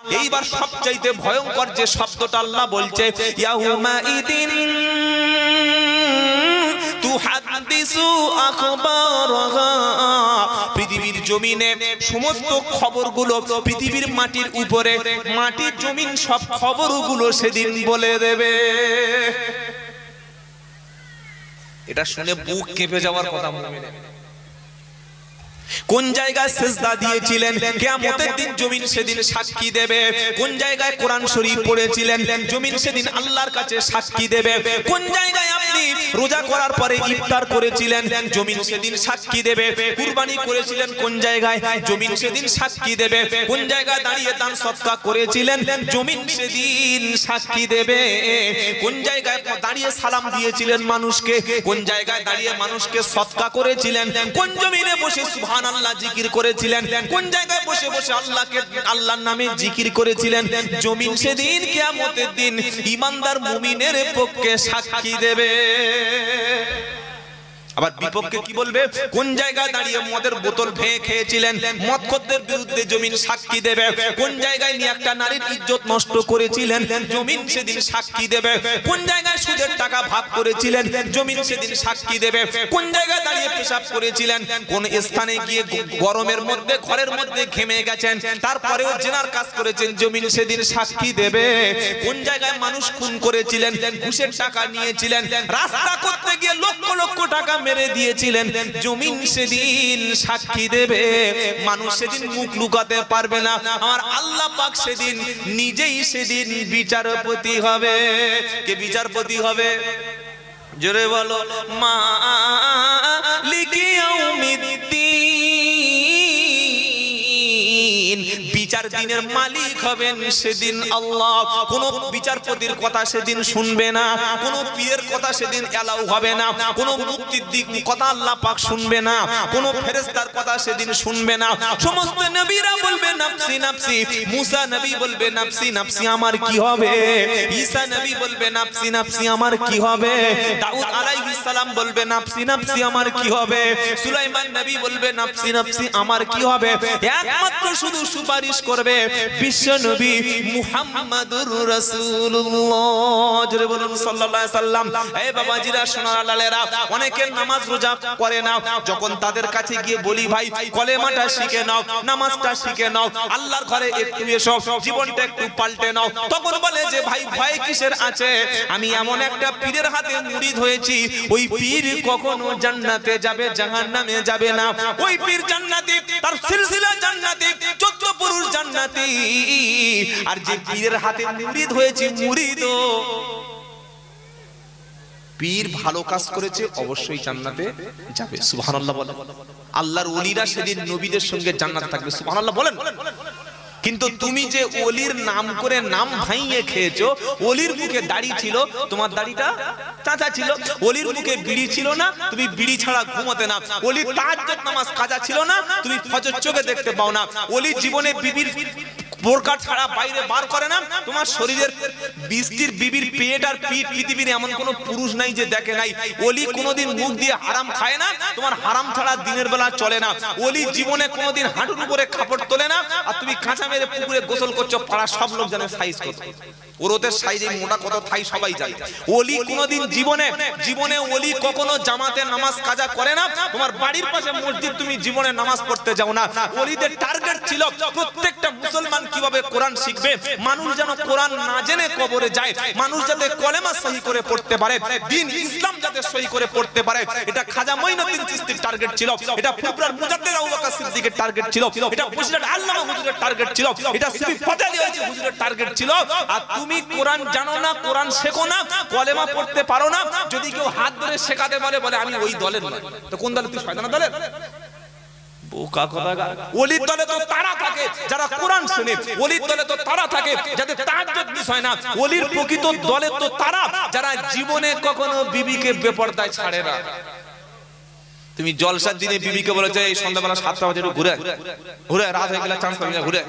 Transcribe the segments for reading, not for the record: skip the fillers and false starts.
এইবার সবচাইতে ভয়ঙ্কর যে শব্দটা আল্লাহ বলছে, ইয়াউমা ইদিন তুহাদ্দিসু আখবারহা, পৃথিবীর জমিনে সমস্ত খবরগুলো, পৃথিবীর মাটির উপরে মাটির জমিন সব খবরগুলো সেদিন বলে দেবে। এটা শুনে বুক কেঁপে যাওয়ার কথা মুমিনের। কোন জায়গায় সিজদা দিয়েছিলেন, কিয়ামতের দিন জমিন সেদিন সাক্ষী দেবে। কোন জায়গায় কোরআন শরীফ পড়েছিলেন, জমিন সেদিন আল্লাহর কাছে সাক্ষী দেবে। কোন জায়গায় আপনি রোজা করার পরে ইফতার করেছিলেন, জমিন সেদিন সাক্ষী দেবে। কুরবানি করেছিলেন কোন জায়গায়, জমিন সেদিন সাক্ষী দেবে। কোন জায়গায় দাঁড়িয়ে দান সদকা করেছিলেন, জমিন সেদিন সাক্ষী দেবে। কোন জায়গায় দাঁড়িয়ে সালাম দিয়েছিলেন মানুষকে, কোন জায়গায় দাঁড়িয়ে মানুষকে সদকা করেছিলেন, কোন জমিনে বসে সুবহানাল্লাহ জিকির করেছিলেন, কোন জায়গায় বসে বসে আল্লাহকে আল্লাহর নামে জিকির করেছিলেন, জমিন সেদিন কিয়ামতের দিন ঈমানদার মুমিনের পক্ষে সাক্ষী দেবে। আবার বিপক্ষে কি বলবে, কোন জায়গায় দাঁড়িয়ে মদের বোতল ভেঙে খেয়েছিলেন, মদখোরদের বিরুদ্ধে জমিন সাক্ষী দেবে। কোন জায়গায় নিয়ে একটা নারীর ইজ্জত নষ্ট করেছিলেন, জমিন সেদিন সাক্ষী দেবে। কোন জায়গায় সুদের টাকা ভাগ করেছিলেন, জমিন সেদিন সাক্ষী দেবে। কোন জায়গায় দাঁড়িয়ে পেশাব করেছিলেন, কোন স্থানে গিয়ে গরমের মধ্যে ঘরের মধ্যে ঘেমে গেছেন, তারপরেও জেনার কাজ করেছেন, জমিন সেদিন সাক্ষী দেবে। কোন জায়গায় মানুষ খুন করেছিলেন, ঘুষের টাকা নিয়েছিলেন, রাস্তা করতে গিয়ে লক্ষ লক্ষ টাকা মেরে দিয়েছিলেন, জমিন সেদিন সাক্ষী দেবে। মানুষ সেদিন মুখ লুকাতে পারবে না, আর আল্লাহ পাক সেদিন নিজেই সেদিন বিচারপতি হবে। কে বিচারপতি হবে? জোরে বলো, মালিকি ইয়াউমিদ্দিন। বিচার দিনের মালিক হবেন সেদিন আল্লাহ। কোন বিচারপতির কথা সেদিন শুনবে না, কোন পীরের কথা সেদিন এলাও হবে না, কোন মুক্তির দিক কথা আল্লাহ পাক শুনবে না, কোন ফেরেশতার কথা সেদিন শুনবে না। সমস্ত নবীরা বলবে নাফসি নাফসি, মুসা নবী বলবে নাফসি নাফসি আমার কি হবে, ঈসা নবী বলবে নাফসি নাফসি আমার কি হবে, দাউদ আলাইহিস সালাম বলবে নাফসি নাফসি আমার কি হবে, সুলাইমান নবী বলবে নাফসি নাফসি আমার কি হবে। একমাত্র শুধু সুপারিশ করবে বিশ্ব নবী মুহাম্মাদুর রাসূলুল্লাহ। জোরে বলুন সাল্লাল্লাহু আলাইহি সাল্লাম। এই বাবাজিরা, সোনার লালেরা, অনেকের নামাজ রোজা করে না, যখন তাদের কাছে গিয়ে বলি ভাই কলেমাটা শিখে নাও, নামাজটা শিখে নাও, আল্লাহর ঘরে একটু এসো, জীবনটা একটু পাল্টে নাও, তখন বলে যে ভাই ভয় কিসের আছে, আমি এমন একটা পীরের হাতে মুরিদ হয়েছি, ওই পীর কখনো জান্নাতে যাবে, জাহান্নামে যাবে না। ওই পীর জান্নাতি, তার সিলসিলা জান্নাতি, 14 পুরুষ জান্নাতি। আর যে পীরের হাতে মুরিদ হয়েছে, মুরিদও পীর ভালো কাজ করেছে, অবশ্যই জান্নাতে যাবে। সুবহানাল্লাহ বলেন। আল্লাহর ওলিরা সেদিন নবীদের সঙ্গে জান্নাতে থাকবে। সুবহানাল্লাহ বলেন। কিন্তু তুমি যে ওলির নাম করে নাম ভাইয়ে খেয়েছো, ওলির মুখে দাড়ি ছিল, তোমার দাড়িটা চাচা ছিল, ওলির মুখে বিড়ি ছিল না, তুমি বিড়ি ছাড়া ঘুমাতে না, ওলির তাহাজ্জুদ নামাজ কাজা ছিল না, তুমি ফজর চোখে দেখতে পাও না, ওলির জীবনে বিবির বোরকা ছাড়া বাইরে বার করে না, তোমার শরীরের বৃষ্টির বিবির পেট আর পিঠ পৃথিবীর এমন কোন পুরুষ নাই যে দেখে নাই, ওলি কোনোদিন মুখ দিয়ে হারাম খায় না, তোমার হারাম ছাড়া দিনের বেলা চলে না, ওলি জীবনে কোনোদিন হাঁটুর উপরে কাপড় তোলে না, আর তুমি কাঁচা মেরে পুকুরে গোসল করছো, পাড়ার সব লোক জানে সাইজ কত, ওর ওদের সাইজে মোটা কত থাই সবাই জানে। ওলি কোনোদিন জীবনে ওলি কখনো জামাতে নামাজ কাজা করে না, তোমার বাড়ির পাশে মসজিদ তুমি জীবনে নামাজ পড়তে যাও না। ওলিদের টার্গেট ছিল প্রত্যেকটা মুসলমান কিভাবে কোরআন শিখবে, মানুষ যেন কোরআন না জেনে কবরে যায়, মানুষ যাতে কলেমা সহি করে পড়তে পারে, দ্বীন ইসলাম যাতে সহি করে পড়তে পারে। এটা খাজা মঈনুদ্দিন চিশতির টার্গেট ছিল, এটা ফুরফুরার মুজাদ্দিদ আবু বকর সিদ্দিকের টার্গেট ছিল, এটা বসিরহাট আল্লামা হুজুরের টার্গেট ছিল, এটা সুফি ফতেহ আলী হুজুরের টার্গেট ছিল। আর তুমি কোরআন জানো না, কোরআন শেখো না, কলেমা পড়তে পারো না, যদি কেউ হাত ধরে শেখাতে পারে, বলে আমি ওই দলের নয়, তো কোন দলে? তুই শয়তানের দলের? বোকা কথা। ওলির দলে তো তারা থাকে যারা কোরআন শুনে, ওলির দলে তো তারা থাকে যাদের তাহাজ্জুদ মিস হয় না, ওলির প্রকৃত দলে তো তারা যারা জীবনে কখনো বিবিকে বেপরদায় ছাড়ে না। তুমি জলসার দিনে বিবিকে বলেছে এই সন্ধ্যাবেলা 7টা বাজে ঘুরে ঘুরে রাত হয়ে গেলে চান্স পাবি না, ঘুরে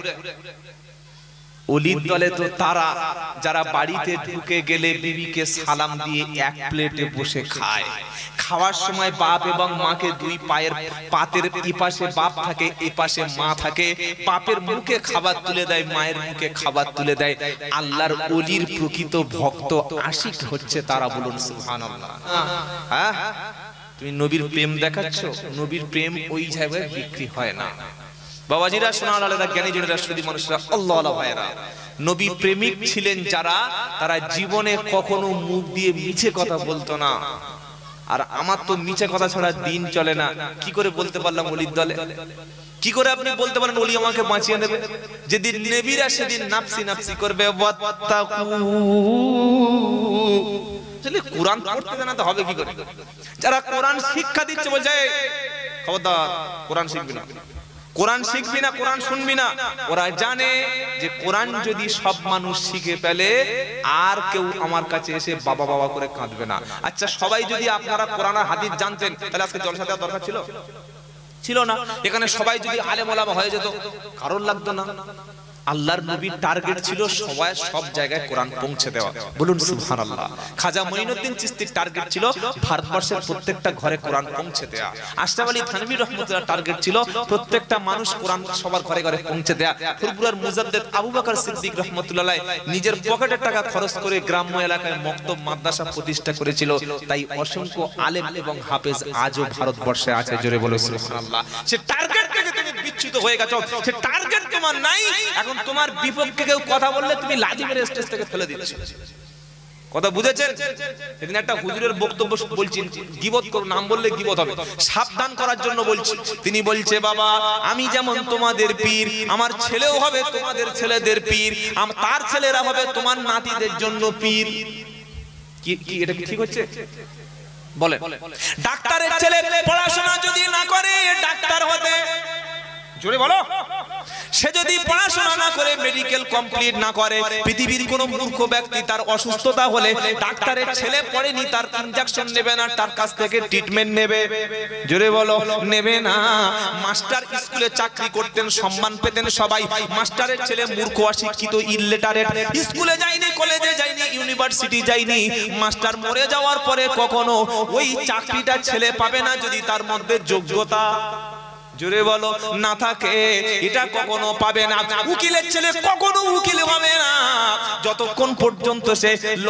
ওলির দলে তো তারা যারা বাড়িতে ঢুকে গেলে বিবিকে সালাম দিয়ে এক প্লেটে বসে খায়, খাওয়ার সময় বাপ এবং মাকে দুই পায়ের পাতের এপাশে বাপ থাকে এপাশে মা থাকে, বাপের মুখে খাবার তুলে দেয় মায়ের মুখে খাবার তুলে দেয়। আল্লাহর ওলির প্রকৃত ভক্ত আশিক হচ্ছে তারা, বলুন সুবহানাল্লাহ। হ্যাঁ, তুমি নবীর প্রেম দেখাচ্ছ, নবীর প্রেম ওই জায়গায় বিক্রি হয় না। বাবাজিরা, সোনার আলাদা জ্ঞানী জনেরা, শুধু মানুষরা, আল্লাহ আল্লাহ ভাইরা, নবী প্রেমিক ছিলেন যারা, তারা জীবনে কখনো মুখ দিয়ে মিছে কথা বলতো না। আর আমার তো মিছে কথা ছাড়া দিন চলে না। কি করে বলতে পারলাম ওলির দলে? কি করে আপনি বলতে পারেন ওলি আমাকে বাঁচিয়ে নেবে? যেদিন নবীরা সেদিন নাফসি নাফসি করবে। কোরআন পড়তে জানা তো হবে কি করে? যারা কোরআন শিক্ষা দিচ্ছে বলছে খবরদার কোরআন শিখবি না, কোরআন শিখবি না, কোরআন শুনবি না। ওরা জানে যে কোরআন যদি সব মানুষ শিখে ফেলে আর কেউ আমার কাছে এসে বাবা বাবা করে কাঁদবে না। আচ্ছা, সবাই যদি আপনারা কোরআন আর হাদিস জানতেন তাহলে আজকে জলসা দেওয়ার দরকার ছিল? ছিল না। এখানে সবাই যদি আলেম ওলামা হয়ে যেত কারোর লাগতো না। আল্লাহর নবীর টার্গেট ছিল সবাই সব জায়গায় কোরআন পৌঁছে দেওয়া, বলুন সুবহানাল্লাহ। খাজা মঈনুদ্দিন চিশতির টার্গেট ছিল ভারতবর্ষের প্রত্যেকটা ঘরে কোরআন পৌঁছে দেওয়া। আশরাফ আলী থানভী রহমাতুল্লাহ টার্গেট ছিল প্রত্যেকটা মানুষ কোরআন সবার ঘরে ঘরে পৌঁছে দেওয়া। ফুরফুরার মুজাদ্দেদ আবু বকর সিদ্দিক রহমাতুল্লাহ নিজের পকেটের টাকা খরচ করে গ্রাম্য এলাকায় মক্তব মাদ্রাসা প্রতিষ্ঠা করেছিল। তাই অসংখ্য আলেম এবং হাফেজ আজও ভারতবর্ষে আছে, জোরে বলো সুবহানাল্লাহ। সে টার্গেট থেকে তুমি বিচ্যুত হয়ে গেছো, সে টার্গেট তোমার নাই। এখন তোমার বিপক্ষে কেউ কথা বললে তুমি লাঠি মেরে স্টেজ থেকে ফেলে দিচ্ছ। কথা বুঝেছেন? সেদিন একটা হুজুরের বক্তব্য বলছি, গীবত করো, নাম বললে গীবত হবে, সাবধান করার জন্য বলছি। তিনি বলছে, বাবা আমি যেমন তোমাদের পীর, আমার ছেলেও হবে তোমাদের ছেলেদের পীর, তার ছেলেরা হবে তোমার নাতিদের জন্য পীর। কি এটা কি ঠিক হচ্ছে? বলেন। ডাক্তারের ছেলে পড়াশোনা যদি না করে ডাক্তার হতে, জোরে বলো, সে যদি পড়াশোনা না করে মেডিকেল কমপ্লিট না করে, পৃথিবীর কোন মূর্খ ব্যক্তি তার অসুস্থতা হলে ডাক্তারের ছেলে পড়েনি তার ইনজেকশন নেবে না, তার কাছ থেকে ট্রিটমেন্ট নেবে? জোরে বলো, নেবে না। মাস্টার স্কুলে চাকরি করতেন, সম্মান পেতেন সবাই। মাস্টারের ছেলে মূর্খ, অশিক্ষিত, ইললিটারেট, স্কুলে যায়নি, কলেজে যায়নি, ইউনিভার্সিটি যায়নি। মাস্টার মরে যাওয়ার পরে কখনো ওই চাকরিটা ছেলে পাবে না যদি তার মধ্যে যোগ্যতা, জোরে বলো, না থাকে। এটা কখনো পাবে না। উকিলের ছেলে কখনো উকিল হবে না যতক্ষণ পর্যন্ত সে ল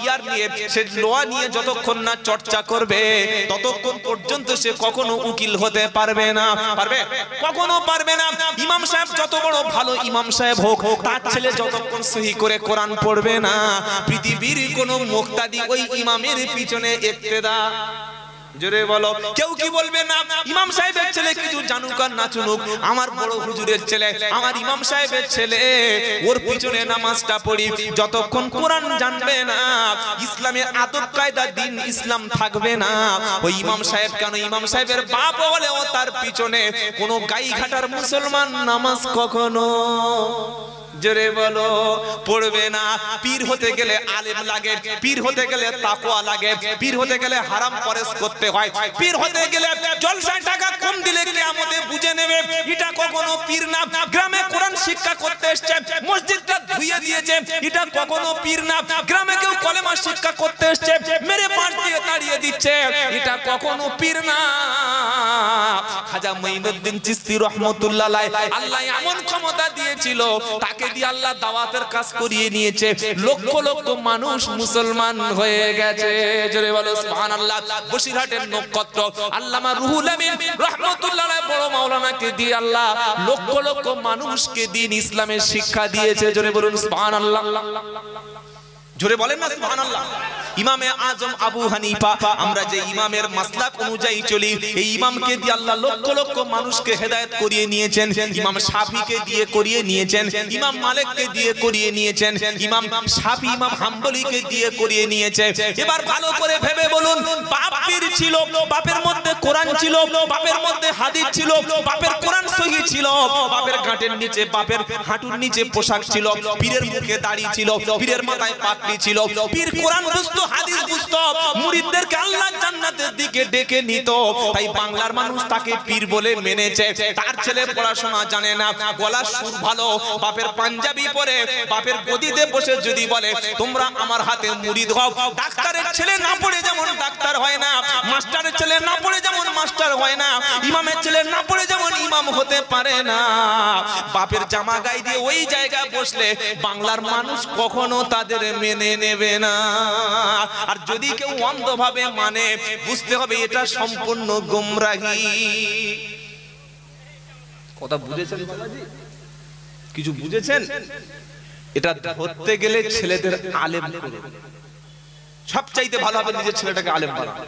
ইয়ার নিয়ে, সে ল নিয়ে যতক্ষণ না চর্চা করবে ততক্ষণ পর্যন্ত সে কখনো উকিল হতে পারবে না। পারবে? কখনো পারবে না। ইমাম সাহেব যত বড় ভালো ইমাম সাহেব হোক, তার ছেলে যতক্ষণ সহি করে কোরআন পড়বে না, পৃথিবীর কোনো মুক্তাদি ওই ইমামের পিছনে ইক্তেদা, জোরে বলো, কেউ কি বলবে না ইমাম সাহেবের ছেলে কিছু জানুক আর না চুনুক, আমার বড় হুজুরের ছেলে, আমার ইমাম সাহেবের ছেলে, ওর পিছনে নামাজটা পড়ি, যতক্ষণ কোরআন জানবে না, ইসলামের আদব কায়দা দিন ইসলাম থাকবে না, ওই ইমাম সাহেব কেন ইমাম সাহেবের বাপ হলেও তার পিছনে কোন গাই ঘাটার মুসলমান নামাজ কখনো, জোরে বলো, পড়বে না। পীর হতে গেলে আলেম লাগে, পীর হতে গেলে তাকওয়া লাগে, পীর হতে গেলে হারাম পরেশ করতে হয়, পীর হতে গেলে জলসায় টাকা কম দিলে কিয়ামতে বুঝে নেবে, এটা কখনো পীর না। গ্রামে কোরআন শিক্ষা করতে এসেছে, মসজিদটা ধুইয়ে দিয়েছে, এটা কখনো পীর না। গ্রামে কেউ কলেমা শিক্ষা করতে এসেছে, মেরে পাশ দিয়ে তাড়িয়ে দিচ্ছে, এটা কখনো পীর না। খাজা মঈনুদ্দিন চিশতি রহমাতুল্লাহ আলাইহি, আল্লাহ এমন ক্ষমতা দিয়েছিল, তাকে দিয়ে আল্লাহ দাওয়াতের কাজ করিয়ে নিয়েছে, লক্ষ লক্ষ মানুষ মুসলমান হয়ে গেছে, জোরে বলো সুবহানাল্লাহ। বসিরহাটের নক্ষত্র আল্লামা রুহুল আমিন রহমাতুল্লাহ আলাইহি বড় মাওলানাকে দিয়ে আল্লাহ লক্ষ লক্ষ মানুষকে দ্বীন ইসলামের শিক্ষা দিয়েছে, জোরে বলুন সুবহানাল্লাহ। জোরে বলেন না সুবহানাল্লাহ। ইমামে আজম আবু হানিফা, আমরা যে ইমামের মাসলাক অনুযায়ী চলি, এই ইমামকে দিয়ে আল্লাহ লক্ষ লক্ষ মানুষকে হেদায়েত করিয়ে নিয়েছেন। ইমাম শাফিকে দিয়ে করিয়ে নিয়েছেন, ইমাম মালিককে দিয়ে করিয়ে নিয়েছেন, ইমাম শাফি ইমাম হাম্বলিকে দিয়ে করিয়ে নিয়েছে। এবার ভালো করে ভেবে বলুন, বাপ পীর ছিল, বাপের মধ্যে কোরআন ছিল, বাপের মধ্যে হাদিস ছিল, বাপের কোরআন সহিহ ছিল, বাপের গাঁটের নিচে, বাপের হাঁটুর নিচে পোশাক ছিল, পীরের মুখে দাড়ি ছিল, পীরের মাথায় পাক পাগড়ি ছিল, পীর কোরআন বুঝতো, হাদিস বুঝতো, মুরিদদেরকে আল্লাহ জান্নাতের দিকে ডেকে নিত। তাই বাংলার মানুষ তাকে পীর বলে মেনেছে। তার ছেলে পড়াশোনা জানে না, গলার সুর ভালো, বাপের পাঞ্জাবি পরে বাপের গদিতে বসে যদি বলে তোমরা আমার হাতে মুরিদ হও। ডাক্তারের ছেলে না পড়ে যেমন ডাক্তার হয় না, মাস্টারের ছেলে না পড়ে যেমন মাস্টার হয় না, ইমামের ছেলে না পড়ে যেমন ইমাম হতে পারে না। বাপের জামা গায়ে দিয়ে ওই জায়গায় বসলে বাংলার মানুষ কখনো তাদের মেনে নেবে না। আর যদি কেউ অন্ধভাবে মানে, বুঝতে হবে এটা সম্পূর্ণ গোমরাহি। কথা বুঝেছেন বাবাজি? কিছু বুঝেছেন? এটা ধরতে গেলে ছেলেদের আলেম করুন। সবচাইতে ভালো হবে নিজের ছেলেটাকে আলেম বানানো।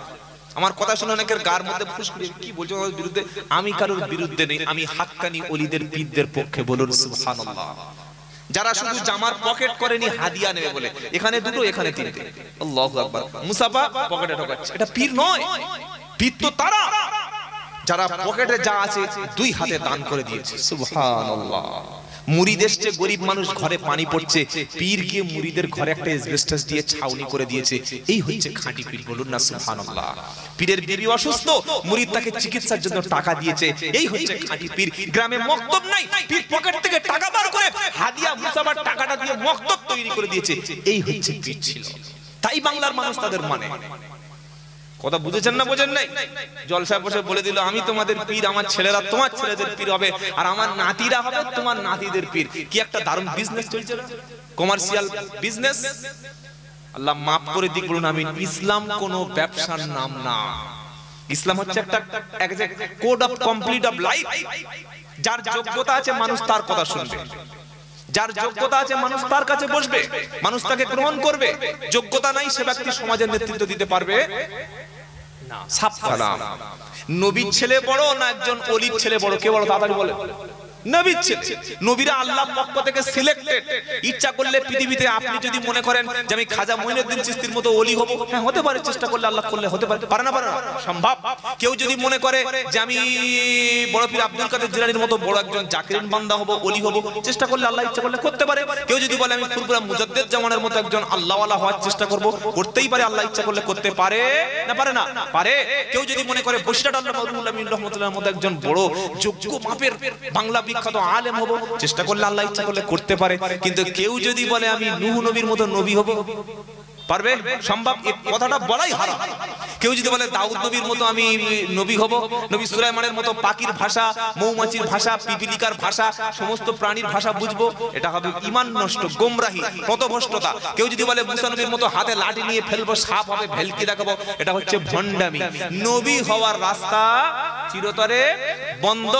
আমার কথা শুনে অনেকের গার মধ্যে ফুসকুড়ি, কি বলছো আমার বিরুদ্ধে? আমি কারোর বিরুদ্ধে নেই, আমি হাক্কানি ওলিদের পীরদের পক্ষে। বলুন সুবহানাল্লাহ। যারা শুধু জামার পকেট করেনি হাদিয়া নেবে বলে, এখানে দুটো এখানে তিনটে, আল্লাহু আকবার, মুসাফা পকেটে ঢোকাচ্ছে, এটা পীর নয়। পীর তো তারা যারা পকেটে যা আছে দুই হাতে দান করে দিয়েছে। সুবহানাল্লাহ। মুরিদ এসছে, গরিব মানুষ ঘরে পানি পড়ছে, পীর গিয়ে মুরিদের ঘরে একটা এসবেস্টাস দিয়ে ছাউনি করে দিয়েছে। এই হচ্ছে খাঁটি পীর। বলুন না সুবহানাল্লাহ। পীরের বিবি অসুস্থ, মুরিদ তাকে চিকিৎসার জন্য টাকা দিয়েছে। এই হচ্ছে খাঁটি পীর। গ্রামে মক্তব নাই, পীর পকেট থেকে টাকা বার করে হাদিয়া মুসাফার টাকাটা দিয়ে মক্তব তৈরি করে দিয়েছে। এই হচ্ছে পীর ছিল। তাই বাংলার মানুষ তাদের মানে। কথা বুঝেছেন না বোঝেন নাই? জলসায় বসে বলে দিল আমি তোমাদের পীর, আমার ছেলেরা তোমার ছেলেদের পীর হবে, আর আমার নাতিরা হবে তোমার নাতিদের পীর। কি একটা দারুণ বিজনেস চলছে না, কমার্শিয়াল বিজনেস। আল্লাহ মাফ করে দিক, বলুন আমিন। ইসলাম কোনো ব্যবসার নাম না। ইসলাম হচ্ছে একটা code of complete of life. যার যোগ্যতা আছে মানুষ তার কথা শুনবে, যার যোগ্যতা আছে মানুষ তার কাছে বসবে, মানুষ তাকে গ্রহণ করবে। যোগ্যতা নাই সে ব্যক্তি সমাজের নেতৃত্ব দিতে পারবে না। সাফ কালাম। নবীর ছেলে বড় না একজন ওলির ছেলে বড়? কে বড়? তাড়াতাড়ি বলে। নবীর ছেলে। নবীরা আল্লাহর পক্ষ থেকে সিলেক্টেড। ইচ্ছা করলে পৃথিবীতে আপনি যদি মনে করেন যে আমি খাজা মঈনুদ্দিন চিশতির মতো ওলি হব, হ্যাঁ হতে পারে। চেষ্টা করলে আল্লাহ করলে হতে পারে। পারে না? পারে না? সম্ভব। কেউ যদি মনে করে যে আমি বড় পীর আব্দুল কাদের জিলানীর মতো বড় একজন জাকিরিন বান্দা হব, ওলি হব, চেষ্টা করলে আল্লাহ ইচ্ছা করলে করতে পারে। কেউ যদি বলে আমি ফুরফুরা মুজাদ্দিদ জামানের মতো একজন আল্লাহওয়ালা হওয়ার চেষ্টা করব, করতেই পারে। আল্লাহ ইচ্ছা করলে করতে পারে না? পারে না? পারে। কেউ যদি মনে করে বশিরাত আল্লাহ মাওলানা আমিন রাহমাতুল্লাহর মতো একজন বড় যোগ্য মাপের বাংলা বিখ্যাত আলেম হব, চেষ্টা করলে আল্লাহ ইচ্ছা করলে করতে পারে। কিন্তু কেউ যদি বলে আমি নূহ নবীর মতো নবী হব, পারবে? সম্ভব? এই কথাটা বলাই হারাম। কেউ যদি বলে দাউদ নবীর মতো আমি নবী হব, নবী সুলাইমানের মতো পাখির ভাষা, মৌমাছির ভাষা, পিপিলিকার ভাষা, সমস্ত প্রাণীর ভাষা বুঝবো, এটা হবে ঈমান নষ্ট, গোমরাহি, পথভ্রষ্টতা। কেউ যদি বলে মুসা নবীর মতো হাতে লাঠি নিয়ে ফেলবো, সাপ হবে, ভেলকি দেখাবো, এটা হচ্ছে ভণ্ডামি। নবী হওয়ার রাস্তা চিরতরে বন্ধ।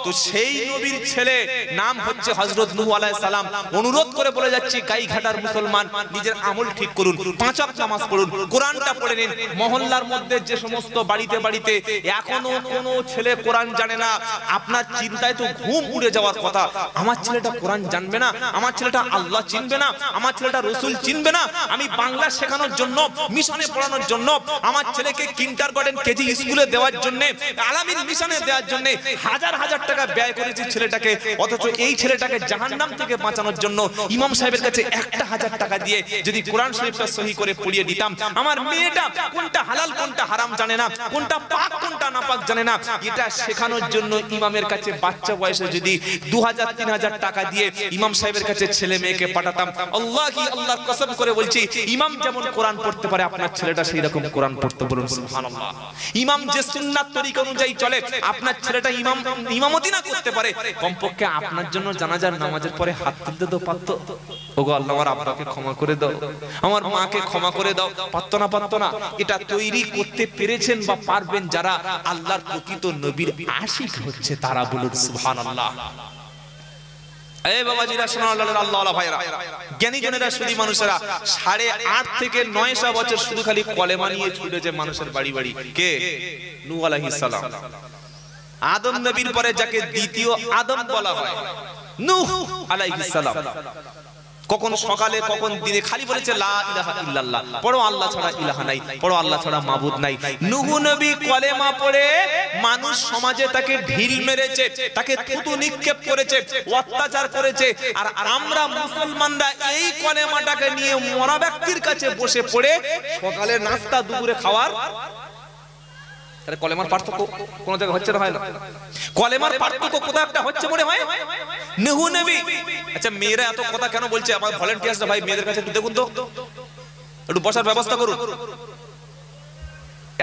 তো সেই নবীর ছেলে নাম হচ্ছে হযরত নূহ আলাইহিস সালাম। অনুরোধ করে বলে যাচ্ছি গাইঘাটার মুসলমান, নিজের আমল ঠিক করুন, 5 ওয়াক্ত নামাজ পড়ুন, কোরআনটা পড়ে নিন। মহল্লার মধ্যে যে সমস্ত বাড়িতে বাড়িতে এখনো কোনো ছেলে কোরআন জানে না, আপনার চিন্তায় তো ঘুম উড়ে যাওয়ার কথা। আমার ছেলেটা কোরআন জানবে না, আমার ছেলেটা আল্লাহ চিনবে না, আমার ছেলেটা রাসূল চিনবে না। আমি বাংলা শেখানোর জন্য, মিশনে পড়ানোর জন্য, আমার ছেলেকে কিন্ডারগার্টেন কেজি স্কুলে দেওয়ার জন্য, আলামিন মিশনে দেওয়ার জন্য হাজার হাজার টাকা ব্যয় করেছি ছেলেটাকে। অথচ এই ছেলেটাকে জাহান্নাম থেকে বাঁচানোর জন্য ইমাম সাহেবের কাছে 1000 টাকা দিয়ে যদি কোরআন শরীফটা সহি করে পড়িয়ে দিতাম, আমার মেয়েটা কোনটা হালাল কোনটা হারাম জানে না, কোনটা পাক কোনটা নাপাক জানে না, এটা শেখানোর জন্য ইমামের কাছে বাচ্চা বয়সে যদি 2000-3000 টাকা দিয়ে ইমাম সাহেবের কাছে ছেলে মেয়েকে পাঠাতাম, আল্লাহি আল্লাহর কসম করে বলছি, ইমাম যেমন কোরআন পড়তে পারে আপনার ছেলেটা সেই রকম কোরআন পড়তে। বলুন সুবহানাল্লাহ। ইমাম যে সুন্নাত তরিকা অনুযায়ী চলে, আপনার ছেলেটা ইমামতি না করতে পারে, কমপক্ষে আপনার জন্য জানাজার নামাজের পরে হাত তুলতে তো পারতো। ওগো আল্লাহ, আমার আব্বাকে ক্ষমা করে দাও, আমার মাকে ক্ষমা করে দাও। পারতো না? পারতো না? এটা তৈরি করতে পেরেছেন বা পারবেন যারা আল্লাহর প্রকৃত নবীর আশিক হচ্ছে তারা। বলুন সুবহানাল্লাহ। এই বাবাজিরা, আল্লাহওয়ালা ভাইরা, জ্ঞানী জনেরা, শুধু মানুষেরা 8.5 থেকে 900 বছর শুধু খালি কলেমা নিয়ে ছুটেছে মানুষের বাড়ি বাড়ি। কে? নূহ আলাইহিস সালাম। আদম নবীর পরে যাকে দ্বিতীয় আদম বলা হয়, নূহ আলাইহিস সালাম। কখন সকালে কখন দিনে খালি বলেছে লা ইলাহা ইল্লাল্লাহ, পড়ো আল্লাহ ছাড়া ইলাহা নাই, পড়ো আল্লাহ ছাড়া মাবুদ নাই। নূহ নবী কলেমা পড়ে মানুষ সমাজে তাকে ঢিল মেরেছে, তাকে থুতু নিক্ষেপ করেছে, অত্যাচার করেছে। আর আমরা মুসলমানরা এই কলেমাটাকে নিয়ে মরা ব্যক্তির কাছে বসে পড়ে সকালে নাস্তা দুপুরে খাওয়ার। তাহলে কলেমার পার্থক্য কোন জায়গায় হচ্ছে না, হয় না? কলেমার পার্থক্য কোথাও একটা হচ্ছে মনে হয়। নূহ নবী, আচ্ছা মেয়েরা এত কথা কেন বলছে? আমার ভলান্টিয়ার্সরা ভাই মেয়েদের কাছে একটু দেখুন তো, একটু বসার ব্যবস্থা করুন।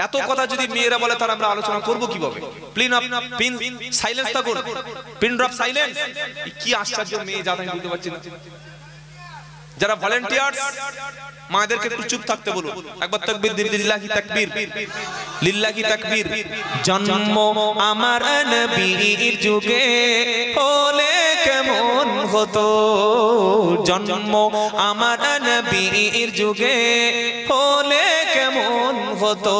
এত কথা যদি মেয়েরা বলে তাহলে আমরা আলোচনা করব কিভাবে? পিন সাইলেন্স থাকুন, পিন ড্রপ সাইলেন্স। কি আশ্চর্য মেয়ে জাত, আমি বুঝতে পারছি না। যারা ভলান্টিয়ার্স মায়েদেরকে একটু চুপ থাকতে বলুন। একবার তাকবীর, লিল্লাহি তাকবীর, লিল্লাহি তাকবীর। জন্ম আমার নবীর যুগে হলে কেমন হতো, জন্ম আমার নবীর যুগে হলে কেমন হতো,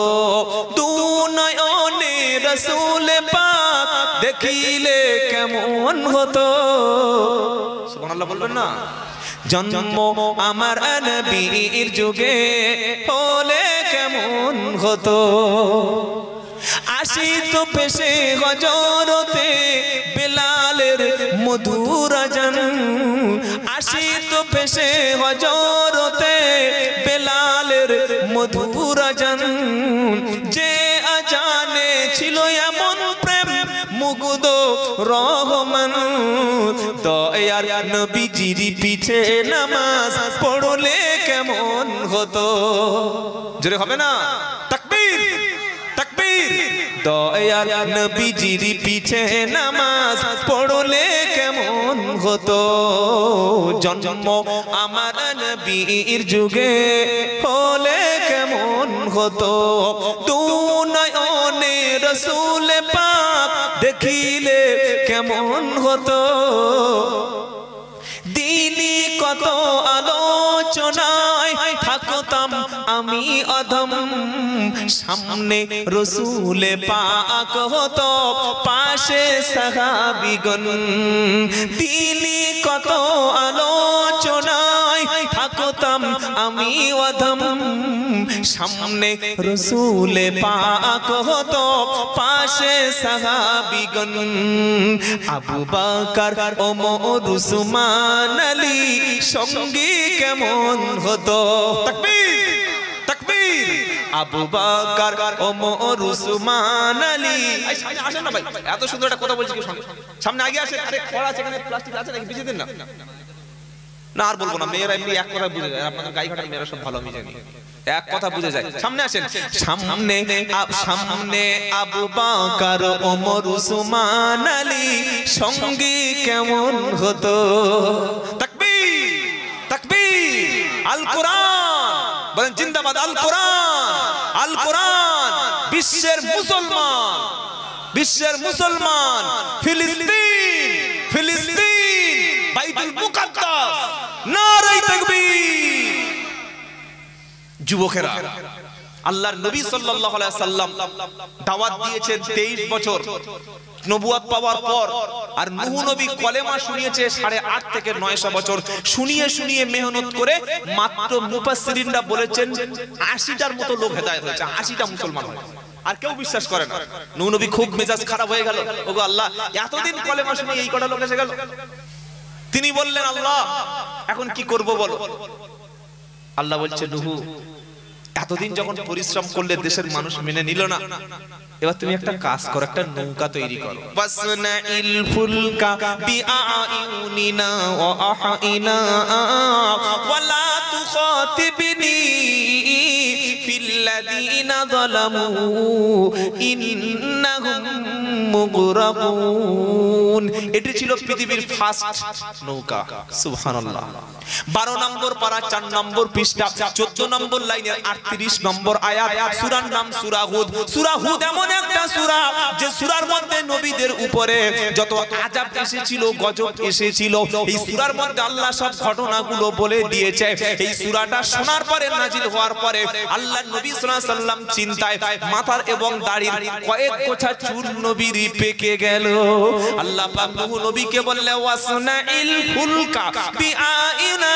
দু নয়নে রাসূল পাক দেখিলে কেমন হতো। সুবহানাল্লাহ বলবেন না? জন্ম আমার নবীর যুগে হলে কেমন হতো, আসিত পেশে হযরতে বেলালের মধুর আযান, আসিত পেশে হযরতে বেলালের মধুর আযান, যে আজানে ছিল এমন প্রেম মুগ্ধ রহমান, দয়ার নবীজির পিছে নামাজ পড়লে কেমন হতো। জোরে হবে না? তাকবীর, তাকবীর। দয়ার নবীজির পিছে নামাজ পড়লে কেমন হতো, জন্ম আমার নবীর যুগে হলে কেমন হতো, দু নয়নে রাসূল পাক দেখিলে কেমন হতো। দিনই কত আলোচনায় থাকতাম আমি অধম, সামনে রাসূল পাক হতো পাশে সাহাবীগণ, দিনই কত আলোচনায় থাকতাম আমি অধম, সামনে রাসূল পাক হতো পাশে সাহাবীগণ, আবু বকর ওমর উসমান আলী সঙ্গী কেমন হতো। তাকবীর, তাকবীর। আবু বকর ওমর উসমান আলী, সামনে আসেন না ভাই, এত সুন্দর একটা কথা বলছি, সামনে আগে আসেন। আরে খড় আছে এখানে, প্লাস্টিক আছে নাকি পিছিয়ে দিন না। না আর বলবো না, মেয়েরা এমনি এক কথা বুঝে যায়, আপনাদের গাইঘাটার মেয়েরা সব ভালো, আমি জানি এক কথা বুঝে যায়। সামনে আসেন, সামনে সামনে আবু বকর ওমর উসমান আলী সঙ্গী কেমন হতো। তাকবীর, তাকবীর। আল কোরআন বলেন জিন্দাবাদ, আল কোরআন, আল কোরআন। বিশ্বের মুসলমান, বিশ্বের মুসলমান, ফিলিস্তিন, ফিলিস্তিন, বাইতুল মুকাদ্দাস, নারে তাকবীর। যুবকেরা, আল্লাহর নবী সাল্লাল্লাহু আলাইহি সাল্লাম দাওয়াত দিয়েছেন 23 বছর নবুয়ত পাওয়ার পর, আর নূহ নবী কলেমা শুনিয়েছে 8.5 থেকে 900 বছর। শুনিয়ে শুনিয়ে মেহনত করে মাত্র মুফাসসিরিনরা বলেছেন 80টার মতো লোক হেদায়েত হয়েছে, 80টা মুসলমান হয়েছে। আর কেউ বিশ্বাস করে না। নূহ নবী খুব মেজাজ খারাপ হয়ে গেল, ওগো আল্লাহ এতদিন কলেমা শুনে এই কটা লোক এসে গেল। তিনি বললেন আল্লাহ এখন কি করব বলো। আল্লাহ বলছে নূহ এতদিন যখন পরিশ্রম করলে দেশের মানুষ মেনে নিল না, এবার তুমি একটা কাজ করো, একটা নৌকা তৈরি করো। বাসনাইল ফুলকা বিআইউনিনা ওয়া আহাইনা ওয়ালা তুখাতিবনি ফিল্লাযিনা যালামু ইন্নাহুম মুগরাকুন। এটি ছিল পৃথিবীর ফার্স্ট নৌকা। সুবহানাল্লাহ। 12 নম্বর পারা 4 নম্বর পৃষ্ঠা 14 নম্বর লাইনের 38 নম্বর আয়াত। সূরার নাম সূরা হুদ। সূরা হুদ এমন একটা সূরা যে সূরার মধ্যে নবীদের উপরে যত আযাব এসেছিল, গজব এসেছিল, এই সূরার মধ্যে আল্লাহ সব ঘটনাগুলো বলে দিয়েছে। এই সূরাটা শোনার পরে, নাজিল হওয়ার পরে আল্লাহর নবী সাল্লাল্লাহু আলাইহি সাল্লাম চিন্তায় মাথার এবং দাড়ির কয়েক গোছা চুল নবীর পেকে গেল। আল্লাহ পাক নূহ নবীকে বললেন ওয়াসনাইল ফুলকা বিআইনা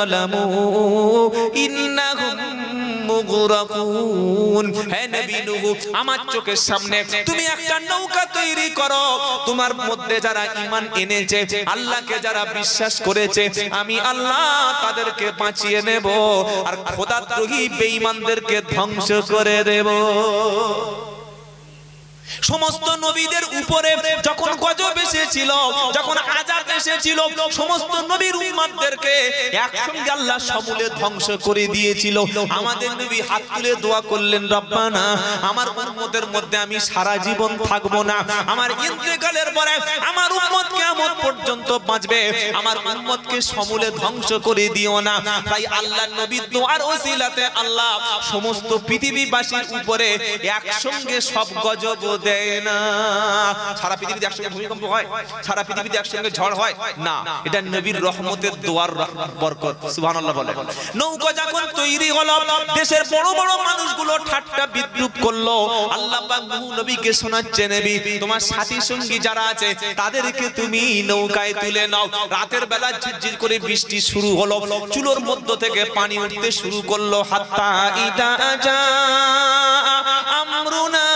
যালামু ইন্নাহুম মুগরাকুন। হে নবী নূহ, আমার চোখের সামনে তুমি একটা নৌকা তৈরি করো, তোমার মধ্যে যারা ঈমান এনেছে, আল্লাহকে যারা বিশ্বাস করেছে, আমি আল্লাহ তাদেরকে বাঁচিয়ে নেব আর খোদাদ্রোহী বেঈমানদেরকে ধ্বংস করে দেব। সমস্ত নবীদের উপরে যখন গজব এসেছিল, যখন আযাব এসেছিল, সমস্ত নবীর উম্মতদেরকে একসঙ্গে আল্লাহ সমূলে ধ্বংস করে দিয়েছিল। আমাদের নবী হাত তুলে দোয়া করলেন, রব্বানা আমার উম্মতের মধ্যে আমি সারা জীবন থাকবো না, আমার ইন্তেকালের পরে আমার উম্মত কিয়ামত পর্যন্ত বাঁচবে, আমার উম্মতকে সমূলে ধ্বংস করে দিও না। তাই আল্লাহর নবীর দোয়ার ওসিলাতে আল্লাহ সমস্ত পৃথিবীবাসীর উপরে একসঙ্গে সব গজব দেয় না। সারা পৃথিবীতে একসঙ্গে ভূমিকম্প হয়, সারা পৃথিবীতে একসঙ্গে ঝড় হয় না, এটা নবীর রহমতের দোয়ার বরকত। সুবহানাল্লাহ বলে। নৌকা যখন তৈরি হলো, দেশের বড় বড় মানুষগুলো ঠাট্টা বিদ্রুপ করলো। আল্লাহ পাক নূহ নবীকে শোনাচ্ছে, নবী তোমার সাথী সঙ্গী যারা আছে তাদেরকে তুমি নৌকায় তুলে নাও। রাতের বেলা ঝিরঝির করে বৃষ্টি শুরু হলো, চুলোর মধ্য থেকে পানি উঠতে শুরু করলো। হাত্তা ইদা জা আমরুনা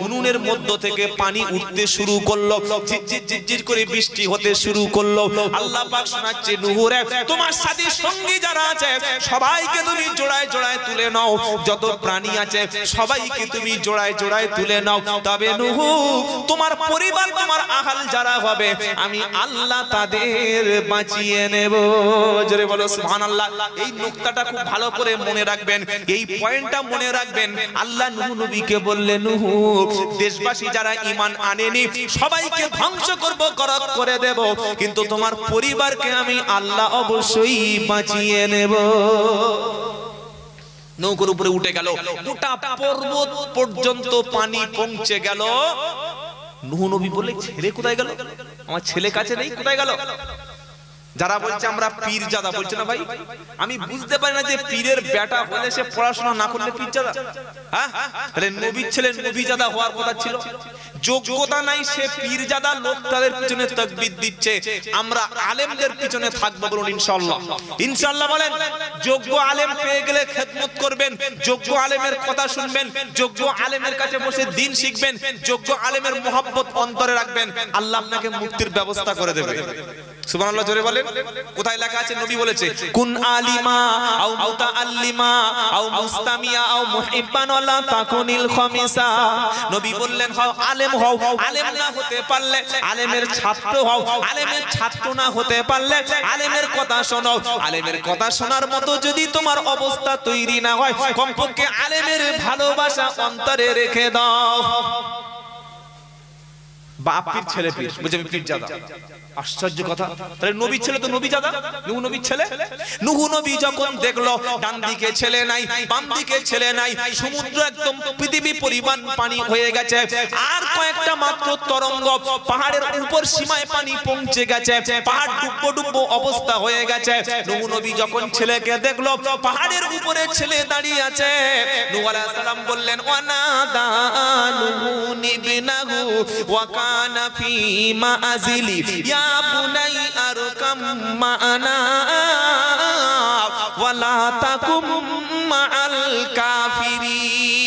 উনুনের মধ্য থেকে পানি উঠতে শুরু করলো, ঝিরঝির ঝিরঝির করে বৃষ্টি হতে শুরু করলো। আল্লাহ পাক শোনাচ্ছে, নূহ রে তোমার সাথী সঙ্গী যারা আছে সবাইকে তুমি জোড়ায় জোড়ায় তুলে নাও, যত প্রাণী আছে সবাইকে তুমি জোড়ায় জোড়ায় তুলে নাও। তবে নূহ তোমার পরিবার, তোমার আহাল যারা হবে আমি আল্লাহ তাদের বাঁচিয়ে নেব। জোরে বলো সুবহানাল্লাহ। এই নুকতাটা খুব ভালো করে মনে রাখবেন, এই পয়েন্টটা মনে রাখবেন। আল্লাহ নূহ নবীকে বললেন, নূহ দেশবাসী যারা ঈমান আনেনি সবাইকে ধ্বংস করব, গরক করে দেব, কিন্তু তোমার পরিবারকে আমি আল্লাহ অবশ্যই বাঁচিয়ে নেব। নৌকার উপরে উঠে গেল, গোটা পর্বত পর্যন্ত পানি পৌঁছে গেল। নূহ নবী বলে, ছেলে কোথায় গেল? আমার ছেলে কাছে নেই, কোথায় গেল? যারা বলছে আমরা পীরজাদা, বলছে না ভাই, আমি বুঝতে পারি না যে পীরের বেটা হলে সে পড়াশোনা না করলে পীরজাদা। হ্যাঁ, তাহলে নবীর ছেলে নবীজাদা হওয়ার কথা ছিল। যোগ্যতা নাই সে পীরজাদা, লোক তাদের পিছনে তাকবীর দিচ্ছে। আমরা আলেমদের পিছনে থাকবো, বলুন ইনশাআল্লাহ। ইনশাআল্লাহ বলেন। যোগ্য আলেম পেয়ে গেলে খেদমত করবেন, যোগ্য আলেমের কথা শুনবেন, যোগ্য আলেমের কাছে বসে দ্বীন শিখবেন, যোগ্য আলেমের মোহাব্বত অন্তরে রাখবেন, আল্লাহ আপনাকে মুক্তির ব্যবস্থা করে দেবে। সুবহানাল্লাহ জোরে বলেন। কোথায় লেখা আছে? নবী বলেছে, কুন আলিমা আও মুতাআল্লিমা আও মুস্তামিয়া আও মুহিব্বান ওয়ালা তাকুনিল খামিসা। নবী বললেন, হও আলেম হও, আলেম না হতে পারলে আলেমের ছাত্র হও, আলেমের ছাত্র না হতে পারলে আলেমের কথা শোনো। আলেমের কথা শোনার মতো যদি তোমার অবস্থা তৈরি না হয়, কমপক্ষে আলেমের ভালোবাসা অন্তরে রেখে দাও। বাপের ছেলে পীর, বুঝে আমি পীরজাদা। আশ্চর্য কথা। তাহলে নবীর ছেলে তো নবীজাদা, নূহ নবীর ছেলে। নূহ নবী যখন দেখলো ডান দিকে ছেলে নাই, বাম দিকে ছেলে নাই, সমুদ্র একদম পৃথিবী পরিমাণ পানি হয়ে গেছে, আর কয়েকটা মাত্র তরঙ্গ, পাহাড়ের উপর সীমায় পানি পৌঁছে গেছে, পাহাড় ডুববো ডুববো অবস্থা হয়ে গেছে। নূহ নবী যখন ছেলেকে দেখলো পাহাড়ের উপরে ছেলে দাঁড়িয়ে আছে, নূহ আলাইহিস সালাম বললেন, ওয়ানাদা নূহু ইবনাহু ওয়া কানা ফি মাআজিলি ইয়া বুনাই আরকাম মা'ানা ওয়ালা তাকুম মা'আল কাফিরিন।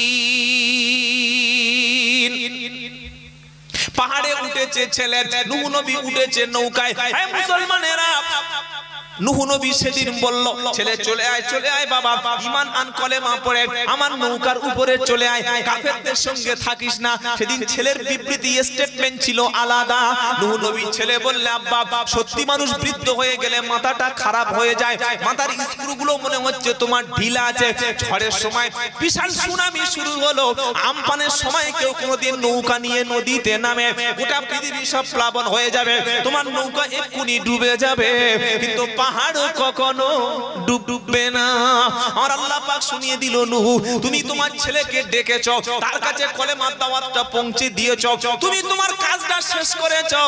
পাহাড়ে উঠেছে ছেলে, নূহ নবী উঠেছে নৌকায়। হে মুসলমানেরা, নূহ নবী সেদিন বলল, ছেলে চলে আয়, চলে আয় বাবা, ঈমান আন, কলেমা পড়ে আমার নৌকার উপরে চলে আয়, কাফেরদের সঙ্গে থাকিস না। সেদিন ছেলের বিবৃতি স্টেটমেন্ট ছিল আলাদা। নূহ নবী ছেলে বললে, আব্বা সত্যি মানুষ বৃদ্ধ হয়ে গেলে মাথাটা খারাপ হয়ে যায়, মাথার স্ক্রুগুলো মনে হচ্ছে তোমার ঢিলা আছে। ঝড়ের সময় বিশাল সুনামি শুরু হলো, আমপানের সময় কেউ কোনোদিন নৌকা নিয়ে নদীতে নামে, গোটা পৃথিবী সব প্লাবন হয়ে যাবে, তোমার নৌকা এক্ষুনি ডুবে যাবে। কিন্তু পাহাড় কখনো ডুববে না। আর আল্লাহ পাক শুনিয়ে দিল নূহ, তুমি তোমার ছেলেকে ডেকেছো, তার কাছে কলেমার দাওয়াতটা পৌঁছে দিয়েছো, তুমি তোমার কাজটা শেষ করেছো।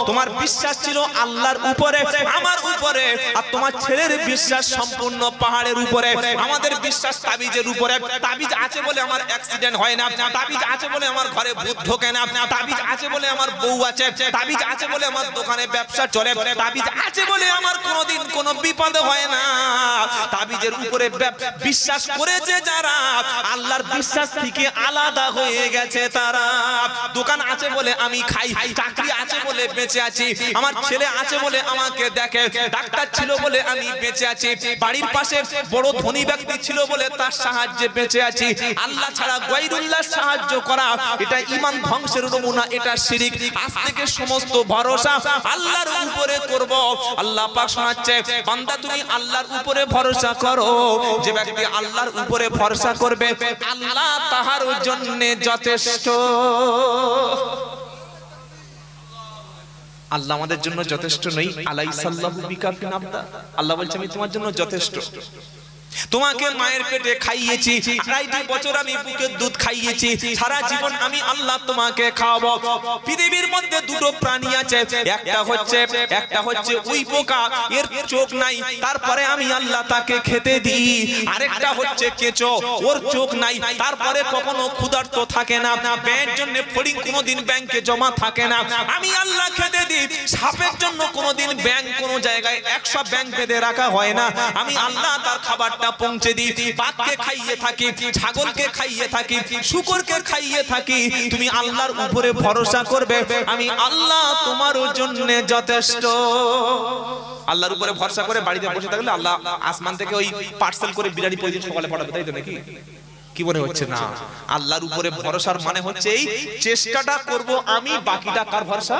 তোমার বিশ্বাস ছিল আল্লাহর উপরে, আমার উপরে, আর তোমার ছেলের বিশ্বাস সম্পূর্ণ পাহাড়ের উপরে। আমাদের বিশ্বাস তাবিজের উপরে। তাবিজ আছে বলে আমার অ্যাক্সিডেন্ট হয় না, তাবিজ আছে বলে আমার ঘরে ভূত ঢোকে না, তাবিজ আছে বলে আমার বউ আছে, তাবিজ আছে বলে আমার দোকানে ব্যবসা চলে, তাবিজ আছে বলে আমার কোনোদিন কোনো বিপদ হয় না। তাবিজের উপরে বিশ্বাস করেছে যারা, আল্লাহর বিশ্বাস থেকে আলাদা হয়ে গেছে তারা। দোকান আছে বলে আমি খাই, চাকরি আছে বলে বেঁচে আছি, আমার ছেলে আছে বলে আমাকে দেখে, ডাক্তার ছিল বলে আমি বেঁচে আছি, বাড়ির পাশে বড় ধনী ব্যক্তি ছিল বলে তার সাহায্যে বেঁচে আছি। আল্লাহ ছাড়া গায়রুল্লাহ সাহায্য করা, এটা ঈমান ধ্বংসের নমুনা, এটা শিরক। আজ থেকে সমস্ত ভরসা আল্লাহর উপরে করব। আল্লাহ পাক শোনাচ্ছে, বান্দা তুমি আল্লাহর উপরে ভরসা করো। যে ব্যক্তি আল্লাহর উপরে ভরসা করবে, আল্লাহ তাহার জন্য যথেষ্ট। আল্লাহ আমাদের জন্য যথেষ্ট নই? আলাইসাল্লাহু বিকাফিন আবদা, আল্লাহ বলছে আমি তোমার জন্য যথেষ্ট। তোমাকে মায়ের পেটে খাইয়েছি, 2.5 বছর আমি বুকের দুধ খাইয়েছি, সারা জীবন আমি আল্লাহ তোমাকে খাওয়াবো। পৃথিবীর মধ্যে দুটো প্রাণী আছে, একটা হচ্ছে উই পোকা, এর চোখ নাই, তারপরে আমি আল্লাহ তাকে খেতে দিই। আরেকটা হচ্ছে কেঁচো, ওর চোখ নাই, তারপরে কখনো ক্ষুধার্ত থাকে না। ব্যাংকের জন্য ফড়িং কোনোদিন ব্যাংকে জমা থাকে না, আমি আল্লাহ খেতে দিই। সাপের জন্য কোনোদিন ব্যাংক কোনো জায়গায় 100 ব্যাংক বেঁধে রাখা হয় না, আমি আল্লাহ তার খাবার পৌঁছে দিই। বাঘকে খাইয়ে থাকি, ছাগলকে খাইয়ে থাকি, শূকরকে খাইয়ে থাকি। তুমি আল্লাহর উপরে ভরসা করবে, আমি আল্লাহ তোমার জন্য যথেষ্ট। আল্লাহর উপরে ভরসা করে বাড়িতে বসে থাকলে আল্লাহ আসমান থেকে ওই পার্সেল করে বিরিয়ানি প্রতিদিন সকালে পাঠাবে, তাই তো নাকি? কি মনে হচ্ছে? না, আল্লাহর উপরে ভরসার মানে হচ্ছে এই চেষ্টাটা করব আমি, বাকিটা কার ভরসা?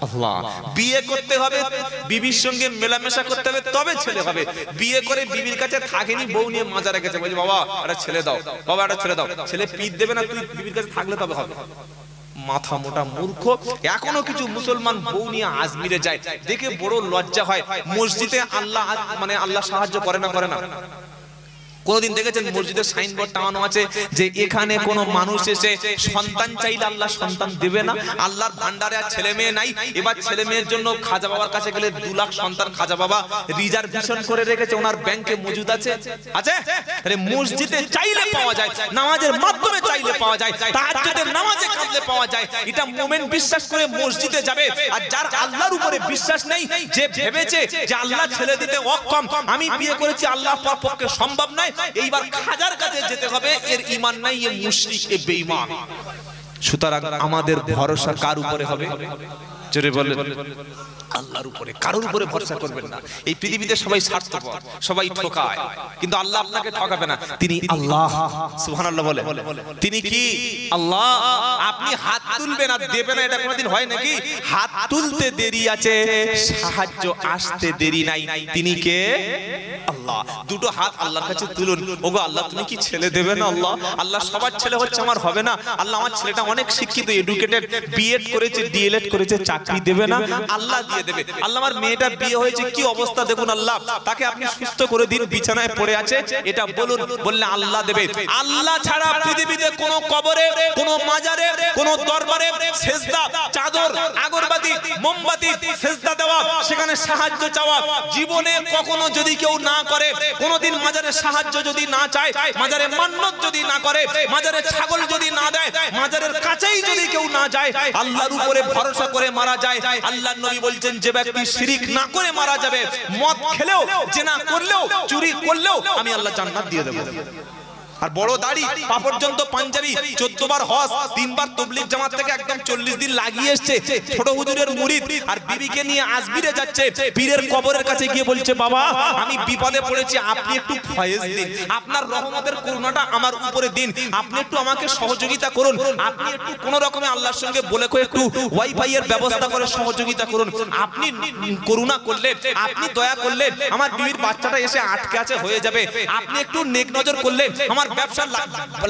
আল্লাহ। বিয়ে করতে হবে, বিবির সঙ্গে মেলামেশা করতে হবে, তবে ছেলে হবে। বিয়ে করে বিবির কাছে থাকেনি, বউ নিয়ে মাজা রেখেছে, বলছে বাবা একটা ছেলে দাও, বাবা একটা ছেলে দাও। ছেলে পিঠ দেবে না, তুই বিবির কাছে থাকলে তবে হবে। মাথা মোটা মূর্খ। এখনো কিছু মুসলমান বউ নিয়ে আজমিরে যায়, দেখে বড় লজ্জা হয়। মসজিদে আল্লাহ মানে আল্লাহ সাহায্য করে না? করে না? কোনদিন দেখেছেন মসজিদের সাইনবোর্ড টাঙানো আছে যে এখানে কোন মানুষ এসে সন্তান চাইলে আল্লাহ সন্তান দেবে না? আল্লাহর ভান্ডারে আর ছেলে মেয়ে নাই, এবার ছেলে মেয়ের জন্য খাজা বাবার কাছে গেলে 2 লাখ সন্তান খাজা বাবা রিজার্ভেশন করে রেখেছে, ওনার ব্যাংকে মজুদ আছে। আরে মসজিদে চাইলে পাওয়া যায়, নামাজের মাধ্যমে চাইলে পাওয়া যায়, তাহাজ্জুদের নামাজে কাঁদলে পাওয়া যায়। এটা মুমিন বিশ্বাস করে মসজিদে যাবে। আর যার আল্লাহর উপরে বিশ্বাস নেই, যে ভেবেছে যে আল্লাহ ছেলে দিতে অক্ষম, আমি বিয়ে করেছি আল্লাহর পক্ষে সম্ভব নয়, এইবার খাজার কাছে যেতে হবে, এর ঈমান নাই, এ মুশরিক, এ বেঈমান। সুতরাং আমাদের ভরসা কার উপরে হবে? জোরে বলেন, আল্লাহর উপরে। কারোর উপরে ভরসা করবেন না। এই পৃথিবীতে সবাই স্বার্থপর, সবাই ঠকায়, কিন্তু আল্লাহ আপনাকে ঠকাবে না। তিনি আল্লাহ। সুবহানাল্লাহ বলে। তিনি কি? আল্লাহ। আপনি হাত তুলবেন আর দেবেন না, এটা কোনোদিন হয় নাকি? হাত তুলতে দেরি আছে, সাহায্য আসতে দেরি নাই। তিনি কে? আল্লাহ। দুটো হাত আল্লাহর কাছে তুলুন। ওগো আল্লাহ, তুমি কি ছেলে দেবে না? আল্লাহ। আল্লাহ, সবার ছেলে হচ্ছে, আমার হবে না। আল্লাহ, আমার ছেলেটা অনেক শিক্ষিত, এডুকেটেড, বিএড করেছে, ডিএলএড করেছে, চাকরি দেবে না? আল্লাহ দিয়ে দেবে। আল্লাহ, আমার মেয়েটা বিয়ে হয়েছে, কি অবস্থা দেখুন আল্লাহ, তাকে আপনি সুস্থ করে দিন, বিছানায় পড়ে আছে, এটা বলুন। বললে আল্লাহ দেবে। আল্লাহ ছাড়া পৃথিবীতে কোন কবরে, কোন মাজারে, কোন দরবারে সেজদা, চাদর, আগরবাতি, মোমবাতি সেজদা দেওয়া, সেখানে সাহায্য চাওয়া জীবনে কখনো যদি কেউ না করে, কোনদিন মাজারে সাহায্য যদি না চায়, মাজারে মান্নত যদি না করে, মাজারে ছাগল যদি না দেয়, মাজারের কাছেই যদি কেউ না যায়, আল্লাহর উপরে ভরসা করে মারা যায়, আল্লাহর নবী বলছেন যে ব্যক্তি শিরিক না করে মারা যাবে, মদ খেলেও, জিনা করলেও, চুরি করলেও আমি আল্লাহ জান্নাত দিয়ে দেব। আর বড় দাড়ি, পা পর্যন্ত পাঞ্জাবি, 14 বার হজ, 3 বার তাবলীগ জামাত থেকে একদম 40 দিন লাগিয়ে এসেছে, ছোট হুজুরের মুরিদ, আর বিবিকে নিয়ে আজমিরে যাচ্ছে, পীরের কবরের কাছে গিয়ে বলছে বাবা আমি বিপদে পড়েছি, আপনি একটু ফয়েজ দিন, আপনার রহমতের করুণাটা আমার উপরে দিন, আপনি একটু আমাকে সহযোগিতা করুন, আপনি একটু কোন রকমে আল্লাহর সঙ্গে বলে কয়ে একটু ওয়াইফাই এর ব্যবস্থা করে সহযোগিতা করুন, আপনি করুণা করলে, আপনি দয়া করলে আমার বিবির বাচ্চাটা এসে আটকে আছে হয়ে যাবে, আপনি একটু নেক নজর করলে আমার আমার ব্যবসার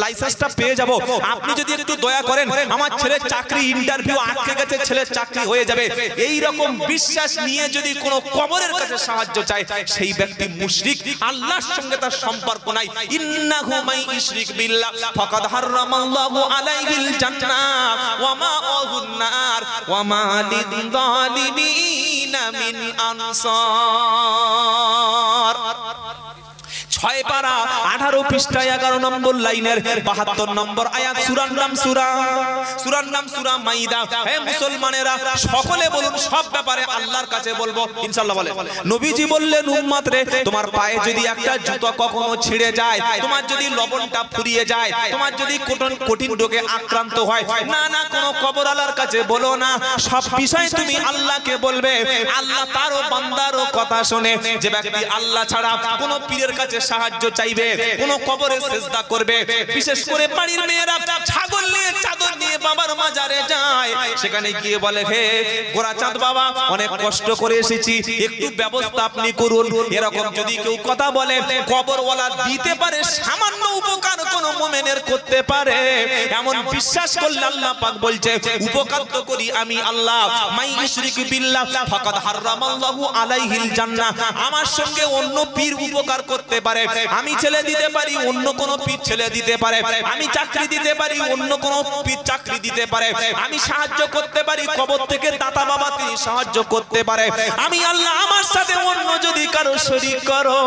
লাইসেন্সটা পেয়ে যাব, আপনি যদি একটু দয়া করেন, আমার ছেলের চাকরি ইন্টারভিউ আটকে গেছে, ছেলের চাকরি হয়ে যাবে, এই রকম বিশ্বাস নিয়ে যদি কোনো কবরের কাছে সাহায্য চায়, সেই ব্যক্তি মুশরিক, আল্লাহর সঙ্গে তার সম্পর্ক নাই। ইন্নাহু মাই ইশরিক বিল্লাহ ফাকাদ হারামাল্লাহু আলাইহিল জান্নাহ ওয়া মাআহুন নার ওয়া মা লিয-যালিমিনা মিন আনসার। 6 পারা 18 পৃষ্ঠায় 11 নম্বর লাইনের 72 নম্বর আয়াত। সূরার নাম সূরা মাইদা। হে মুসলমানেরা, সকলে বলুন, সব ব্যাপারে আল্লাহর কাছে বলবো ইনশাআল্লাহ। বলে নবীজি বললেন, উম্মত রে, তোমার পায়ে যদি একটা জুতো কখনো ছিঁড়ে যায়, তোমার যদি লবণটা ফুরিয়ে যায়, তোমার যদি কঠিন রোগে আক্রান্ত হয়, না কোনো কবরওয়ালার কাছে বলো না, সব বিষয় তুমি আল্লাহকে বলবে। আল্লাহ তারও বান্দারও কথা শুনে। যে ব্যক্তি আল্লাহ ছাড়া কোনো পীরের কাছে সাহায্য চাইবে, কোন কবরে সিজদা করবে, বিশেষ করে বাড়ির মেয়েরা ছাগল নিয়ে চাদর নিয়ে বাবার মাজারে যায়, সেখানে গিয়ে বলে, হে গোরাচাঁদ বাবা, অনেক কষ্ট করে এসেছি, একটু ব্যবস্থা আপনি করুন। এরকম যদি কেউ কথা বলে, কবরওয়ালা দিতে পারে, সামান্য উপকার কোন মুমিনের করতে পারে, এমন বিশ্বাস করলে আল্লাহ পাক বলছে, উপকার তো করি আমি আল্লাহ। মাই ইশরিক বিল্লাহ ফাকাদ হারামাল্লাহু আলাইহিল জান্নাহ। আমার সঙ্গে অন্য পীর উপকার করতে পারে, আমি ছেলে দিতে পারি, অন্য কোন পীর ছেলে দিতে পারে, আমি চাকরি দিতে পারি, অন্য কোন পীর চাকরি দিতে পারে, আমি সাহায্য করতে পারি, কবর থেকে দাতা বাবা তিনি সাহায্য করতে পারে, আমি আল্লাহ। আমার সাথে অন্য যদি কারো শরীক করো,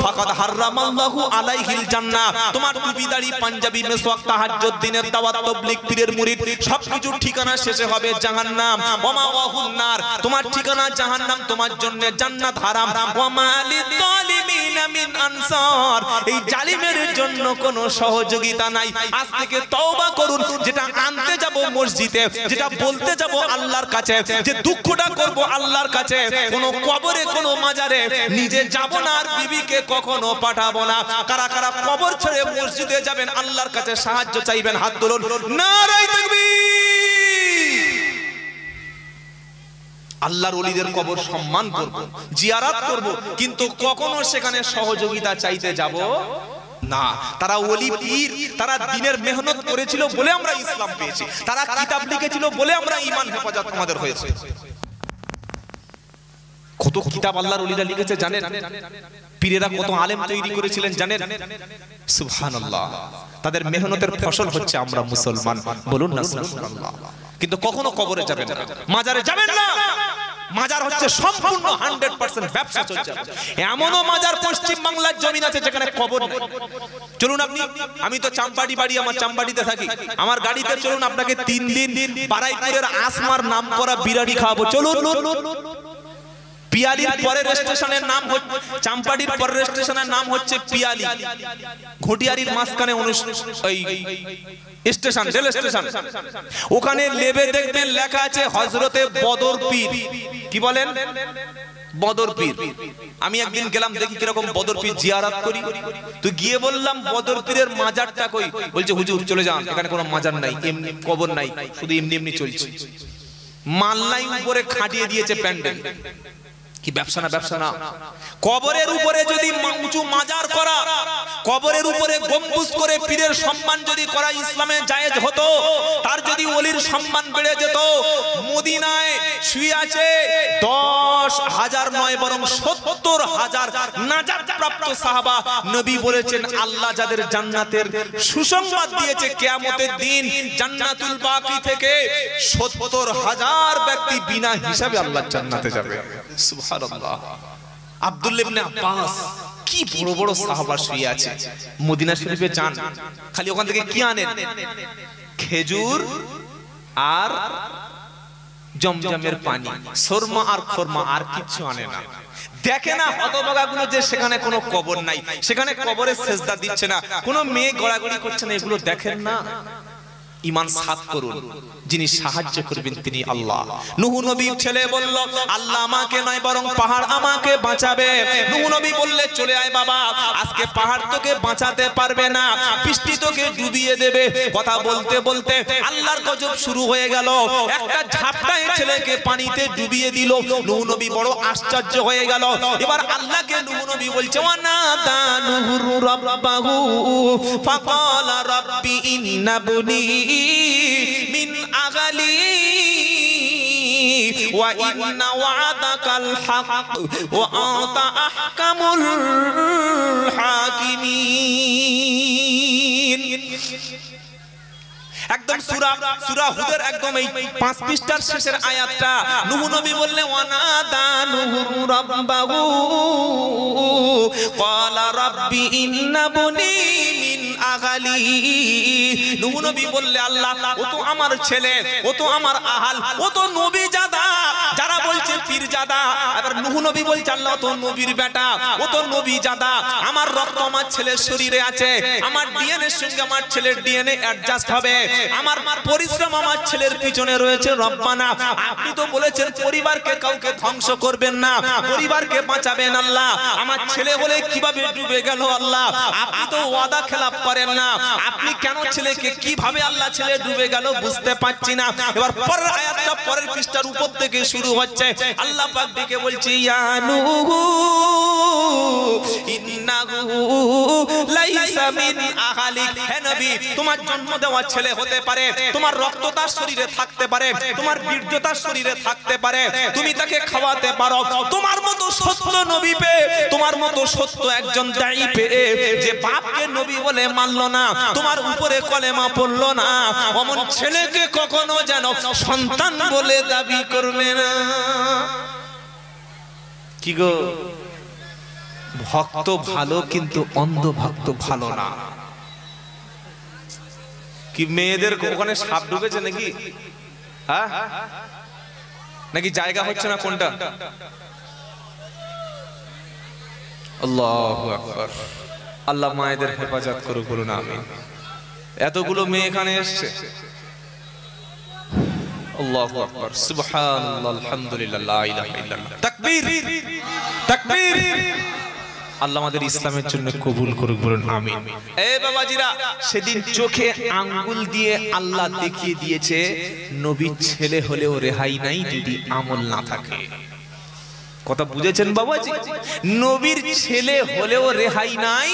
ফাকাদ হারামাল্লাহু আলাইহিল জান্নাহ। তোমার টুপি দাড়ি পাঞ্জাবি মেসওয়াক তাহাজ্জুদ দিনের দাওয়াত তাবলীগ পীরের মুরিদ সবকিছুর ঠিকানা শেষে হবে জাহান্নাম। ওয়া মাওয়াহুন নার, তোমার ঠিকানা জাহান্নাম, তোমার জন্য জান্নাত হারাম। ওয়া মা লিয-যালিমিনা মিন আনসার, এই জালিমের জন্য কোনো সহযোগিতা নাই। আজ থেকে তওবা করুন। যেটা আনতে যাব মসজিদে, যেটা বলতে যাব আল্লাহর কাছে, যে দুঃখটা করব আল্লাহর কাছে, কোনো কবরে কোনো মাজারে নিজে যাব না, আর বিবিকে কখনো পাঠাবো না। কারা কারা কবর ছেড়ে মসজিদে যাবেন, আল্লাহর কাছে সাহায্য চাইবেন, হাত তুলুন। নারায়ে তাকবীর। আল্লাহর ওলিদের কবর সম্মান করব, জিয়ারত করব, কিন্তু কখনো সেখানে সহযোগিতা চাইতে যাব না। তারা ওলি পীর, তারা দ্বীনের মেহনত করেছিল বলে আমরা ইসলাম পেয়েছি, তারা কিতাব লিখেছিল বলে আমরা ঈমান হেফাজত আমাদের হয়েছে। কত কিতাব আল্লাহর ওলিরা লিখেছে জানেন? পীরেরা কত আলেম তৈরি করেছিলেন জানেন? সুবহানাল্লাহ। তাদের মেহনতের ফসল হচ্ছে আমরা মুসলমান, বলুন না সুবহানাল্লাহ। কিন্তু কখনো কবরে যাবেন না, মাজারে যাবেন না। মাজার হচ্ছে সম্পূর্ণ 100% ব্যবসা চলছে। এমনও মাজার পশ্চিম বাংলার জমিন আছে যেখানে কবর নেই। চলুন আপনি, আমি তো চাম্পাটি বাড়ি, আমার চাম্পাটিতে থাকি, আমার গাড়িতে চলুন, আপনাকে 3 দিন বারাইপুরের আসমার নাম করা বিরিয়ানি খাওয়াবো, চলুন। পিয়ালির পরের স্টেশনের নাম হচ্ছে চাম্পাটির পরের স্টেশনের নাম হচ্ছে পিয়ালি, ঘটিয়ারির মাঝখানে ওই স্টেশন, রেল স্টেশন, ওখানে লেবে দেখবেন লেখা আছে হযরতে বদর পীর। কি বলেন? বদর পীর। আমি একদিন গেলাম, দেখি কিরকম বদর পীর জিয়ারত করি। তো গিয়ে বললাম, বদর পীরের মাজারটা কই? বলছে, হুজুর চলে যান, এখানে কোনো মাজার নাই, এমনি কবর নাই, শুধু এমনি এমনি চলছে। মাল্লাই উপরে খাটিয়ে দিয়েছে প্যান্ডেল। কি ব্যবসা না? ব্যবসা না। কবরের উপরে যদি উঁচু মাজার করা, কবরের উপরে গম্বুজ করে পীরের সম্মান যদি করা ইসলামে জায়েজ হতো, তার যদি ওলির সম্মান বেড়ে যেত। মদিনায় শুয়ে আছে 10,000 নয়, বরং 70,000 নাজাত প্রাপ্ত সাহাবা। নবী বলেছেন, আল্লাহ যাদের জান্নাতের সুসংবাদ দিয়েছে, কিয়ামতের দিন জান্নাতুল বাকি থেকে 70,000 ব্যক্তি বিনা হিসাবে আল্লাহর জান্নাতে যাবে। সুবহানাল্লাহ। আব্দুল্লাহ ইবনে আব্বাস, কি বড় বড় সাহাবা শুয়ে আছে। মদিনা শরীফে যান, খালি ওখান থেকে কি আনেন? খেজুর আর জমজমের পানি, সুরমা আর খুরমা, আর কিছু আনে না। দেখে না হতভাগাগুলো যে সেখানে কোনো কবর নাই, সেখানে কবরে সেজদা দিচ্ছে না, কোনো মেয়ে গড়াগড়ি করছে না, এগুলো দেখেন না? ঈমান সাত করুন, যিনি সাহায্য করবেন তিনি আল্লাহ। নূহ নবীর ছেলে বলল, আল্লাহ আমাকে নয় বরং পাহাড় আমাকে বাঁচাবে। নূহ নবী বললে, চলে আয় বাবা, আজকে পাহাড় তোকে বাঁচাতে পারবে না, বৃষ্টি তোকে ডুবিয়ে দেবে। কথা বলতে বলতে আল্লাহর গজব শুরু হয়ে গেল, একটা ঝাপটায় ছেলেকে পানিতে ডুবিয়ে দিল। নূহ নবী বড় আশ্চর্য হয়ে গেল। এবার আল্লাহকে নূহ নবী বলছে, ওয়ানাদা নূহু রাব্বাহু ফাকালা রাব্বি ইন্নাবনি মিন আগালি ওয়া ইন্না ওয়াদাকাল হক ওয়া আনতা আহকামুল হাকিমিন। একদম সূরা হুদের একদম এই 5 পৃষ্ঠার শেষের আয়াতটা। নূহ নবী বললেন, ওয়ানাদা নূহু রাব্বাহু ক্বালা রাব্বি ইন্নাবনি মিন আগালি। নূহ নবী বললে, আল্লাহ ও তো আমার ছেলে, ও তো আমার আহাল, ও তো নবী জাদা, যারা বলছে পীরজাদা। এবার নূহ নবী বলছে, আল্লাহ তো নবীর বেটা, ও তো নবী জাদা, আমার রক্ত আমার ছেলের শরীরে আছে, আমার ডিএনএ এর সঙ্গে আমার ছেলের ডিএনএ অ্যাডজাস্ট হবে, আমার পরিশ্রম আমার ছেলের পিছনে রয়েছে। রব্বানা, আপনি তো বলেছেন পরিবারকে কাউকে ধ্বংস করবেন না, পরিবারকে বাঁচাবেন আল্লাহ। আমার ছেলে হলে কিভাবে ডুবে গেল আল্লাহ, আপনি তো ওয়াদা খেলাপ করেন না, আপনি কেন ছেলেকে কিভাবে আল্লাহ ছেলে ডুবে গেল বুঝতে পারছি না। এবার পরের আয়াতটা পরের পৃষ্ঠার উপর থেকে শুরু হচ্ছে। আল্লাহ পাক ডেকে বলছে, ইয়া নূহু ইন্নাহু লাইসা মিন আহলিক। হে নবী, তোমার জন্ম দেওয়া ছেলে হতে পারে, তোমার রক্ত তার শরীরে থাকতে পারে, তোমার বীর্য তার শরীরে থাকতে পারে, তুমি তাকে খাওয়াতে পারো। তোমার মতো সত্য নবী পেয়ে, তোমার মতো সত্য একজন দাঈ পেয়ে, যে বাপকে নবী বলে মানলো না, তোমার উপরে কলেমা পড়লো না, অমন ছেলেকে কখনো যেন সন্তান বলে দাবি করবে না। কি গো, ভক্ত ভালো কিন্তু অন্ধ ভক্ত ভালো না। কি মেয়েদের ওখানে সাপ ডুবেছে নাকি? হ্যাঁ, নাকি জায়গা হচ্ছে না কোনটা? আল্লাহু আকবার। আল্লাহ মায়েদের হেফাজত করুক, বলুন আমিন। এতগুলো মেয়ে এখানে এসেছে, আল্লাহু আকবার, সুবহানাল্লাহ, আলহামদুলিল্লাহ, লা ইলাহা ইল্লাল্লাহ, তাকবীর তাকবীর। আল্লাহ আমাদের ইসলামের জন্য কবুল করুক, বলুন আমিন। এই বাবাজিরা, সেদিন চোখে আঙ্গুল দিয়ে আল্লাহ দেখিয়ে দিয়েছে, নবীর ছেলে হলেও রেহাই নাই যদি আমল না থাকে। কথা বুঝেছেন বাবাজি? নবীর ছেলে হলেও রেহাই নাই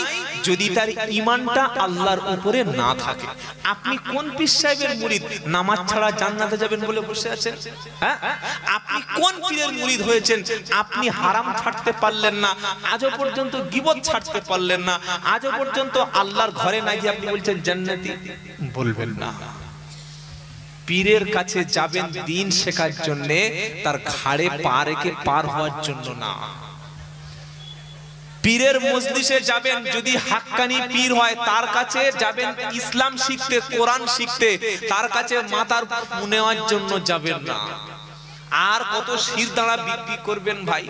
যদি তার ঈমানটা আল্লাহর উপরে না থাকে। আপনি কোন পীর সাহেবের মুরিদ নামাজ ছাড়া জান্নাতে যাবেন বলে বসে আছেন? হ্যাঁ, আপনি কোন পীরের মুরিদ হয়েছেন? আপনি হারাম ছাড়তে পারলেন না, আজও পর্যন্ত গীবত ছাড়তে পারলেন না, আজও পর্যন্ত আল্লাহর ঘরে না গিয়ে আপনি বলছেন জান্নাতি। বলবেন না। পীরের কাছে যাবেন দিন শেখার জন্য, তার ঘাড়ে পা রেখে পার হওয়ার জন্য না। পীরের মজলিসে যাবেন, যদি হাক্কানি পীর হয় তার কাছে যাবেন ইসলাম শিখতে, কোরআন শিখতে, তার কাছে মাথার ফু নেওয়ার জন্য যাবেন না। আর কত শির দাঁড়া বিক্রি করবেন ভাই?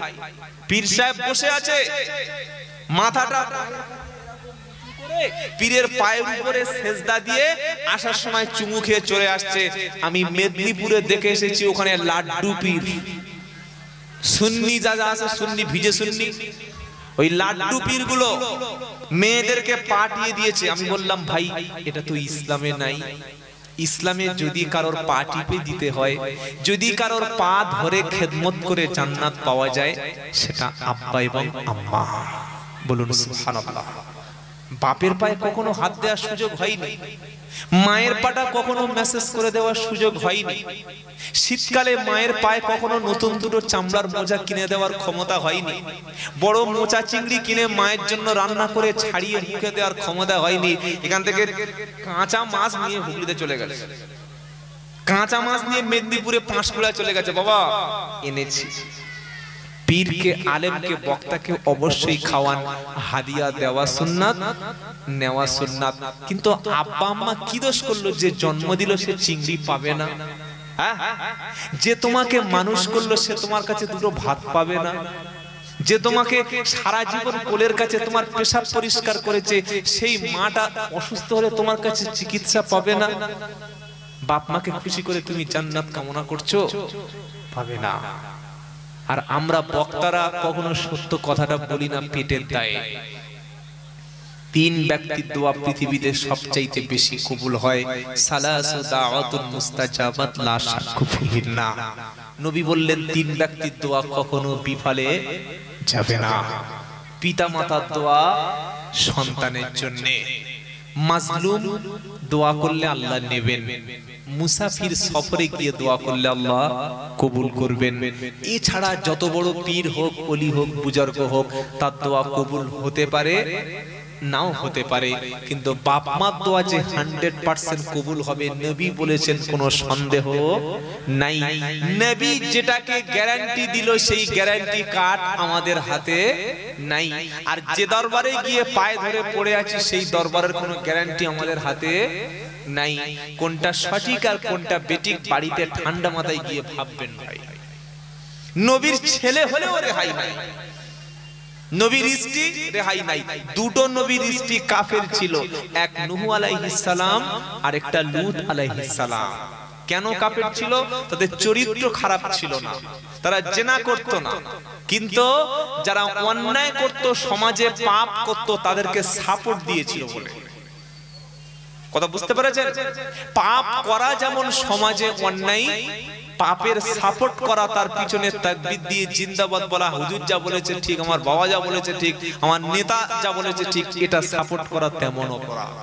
পীর সাহেব বসে আছে, মাথাটা পীরের পায়ের উপরে সেজদা দিয়ে আসার সময় চুমু খেয়ে চলে আসছে। আমি মেদিনীপুরে দেখে এসেছি, ওখানে লাড্ডু পীর, সুন্নি যারা আছে, সুন্নি ভিজে সুন্নি, ওই লাড্ডু পীর গুলো মেয়েদেরকে পাঠিয়ে দিয়েছে। আমি বললাম, ভাই এটা তো ইসলামে নাই। ইসলামে যদি কারোর পা টিপে দিতে হয়, যদি কারোর পা ধরে খেদমত করে জান্নাত পাওয়া যায়, সেটা আব্বা এবং আম্মা। বলুন সুবহানাল্লাহ। বাপের পায়ে কখনো হাত দেওয়ার সুযোগ হয়নি, মায়ের পাটা কখনো মেসেজ করে দেওয়ার সুযোগ হয়নি, শীতকালে মায়ের পায়ে কখনো নতুন দুটো চামড়ার মোজা কিনে দেওয়ার ক্ষমতা হয়নি, বড় মোচা চিংড়ি কিনে মায়ের জন্য রান্না করে ছাড়িয়ে মুখে দেওয়ার ক্ষমতা হয়নি। এখান থেকে কাঁচা মাছ নিয়ে হুগলিতে চলে গেছে, কাঁচা মাছ নিয়ে মেদিনীপুরে পাঁশকুড়া চলে গেছে, বাবা এনেছি। পীরকে, আলেমকে, বক্তাকে অবশ্যই খাওয়ান, হাদিয়া দেওয়া সুন্নাত, নেওয়া সুন্নাত। কিন্তু আব্বা আম্মা কি দোষ করলো যে জন্ম দিল সে চিংড়ি পাবে না? যে তোমাকে মানুষ করলো সে তোমার কাছে দুটো ভাত পাবে না? যে তোমাকে সারা জীবন কোলের কাছে তোমার পেশাব পরিষ্কার করেছে, সেই মাটা অসুস্থ হলে তোমার কাছে চিকিৎসা পাবে না? বাপ মাকে খুশি করে তুমি জান্নাত কামনা করছো? পাবে না। আর আমরা বক্তারা কখনো সত্য কথাটা বলি না পেটের দায়ে। 3 ব্যক্তির দোয়া পৃথিবীতে সবচাইতে বেশি কবুল হয়। সালাসু দাওয়াতুন মুস্তাজাবাত লা শাক্কু ফিহিন্না। নবী বললেন 3 ব্যক্তির দোয়া কখনো বিফলে যাবে না। পিতা মাতার দোয়া সন্তানের জন্য, মাজলুম দোয়া করলে আল্লাহ নেবেন, মুসাফির সফরে গিয়ে দোয়া করলে আল্লাহ কবুল করবেন। এছাড়া যত বড় পীর হোক, ওলি হোক, বুজুর্গ হোক, তার দোয়া কবুল হতে পারে, নাও হতে পারে, কিন্তু বাপ মার দোয়া যে 100% কবুল হবে নবী বলেছেন, কোনো সন্দেহ নাই। নবী যেটাকে গ্যারান্টি দিল সেই গ্যারান্টি কার্ড আমাদের হাতে নাই। আর যে দরবারে গিয়ে পায়ে ধরে পড়ে আছি সেই দরবারের কোনো গ্যারান্টি আমাদের হাতে নাই। কোনটা সঠিক আর কোনটা বেঠিক বাড়িতে ঠান্ডা মাথায় গিয়ে ভাববেন ভাই। নবীর ছেলে হলেও রেহাই নাই, নবীর স্ত্রী রেহাই নাই। দুটো নবীর স্ত্রী কাফের ছিল, এক নূহ আলাইহিস সালাম আর একটা লূত আলাইহিস সালাম। কেন কাফের ছিল? তাদের চরিত্র খারাপ ছিল না, তারা জিনা করত না, কিন্তু যারা অন্যায় করত, সমাজে পাপ করত, তাদেরকে সাপোর্ট দিয়েছিল বলে। কথা বুঝতে পেরেছেন? পাপ করা যেমন সমাজে অন্যায়, পাপের সাপোর্ট করা, তার পিছনে তাকবীর দিয়ে জিন্দাবাদ বলা, হুজুর যা বলেছে ঠিক, আমার বাবা যা বলেছে ঠিক, আমার নেতা যা বলেছে ঠিক, এটা সাপোর্ট করা তেমন অপরাধ।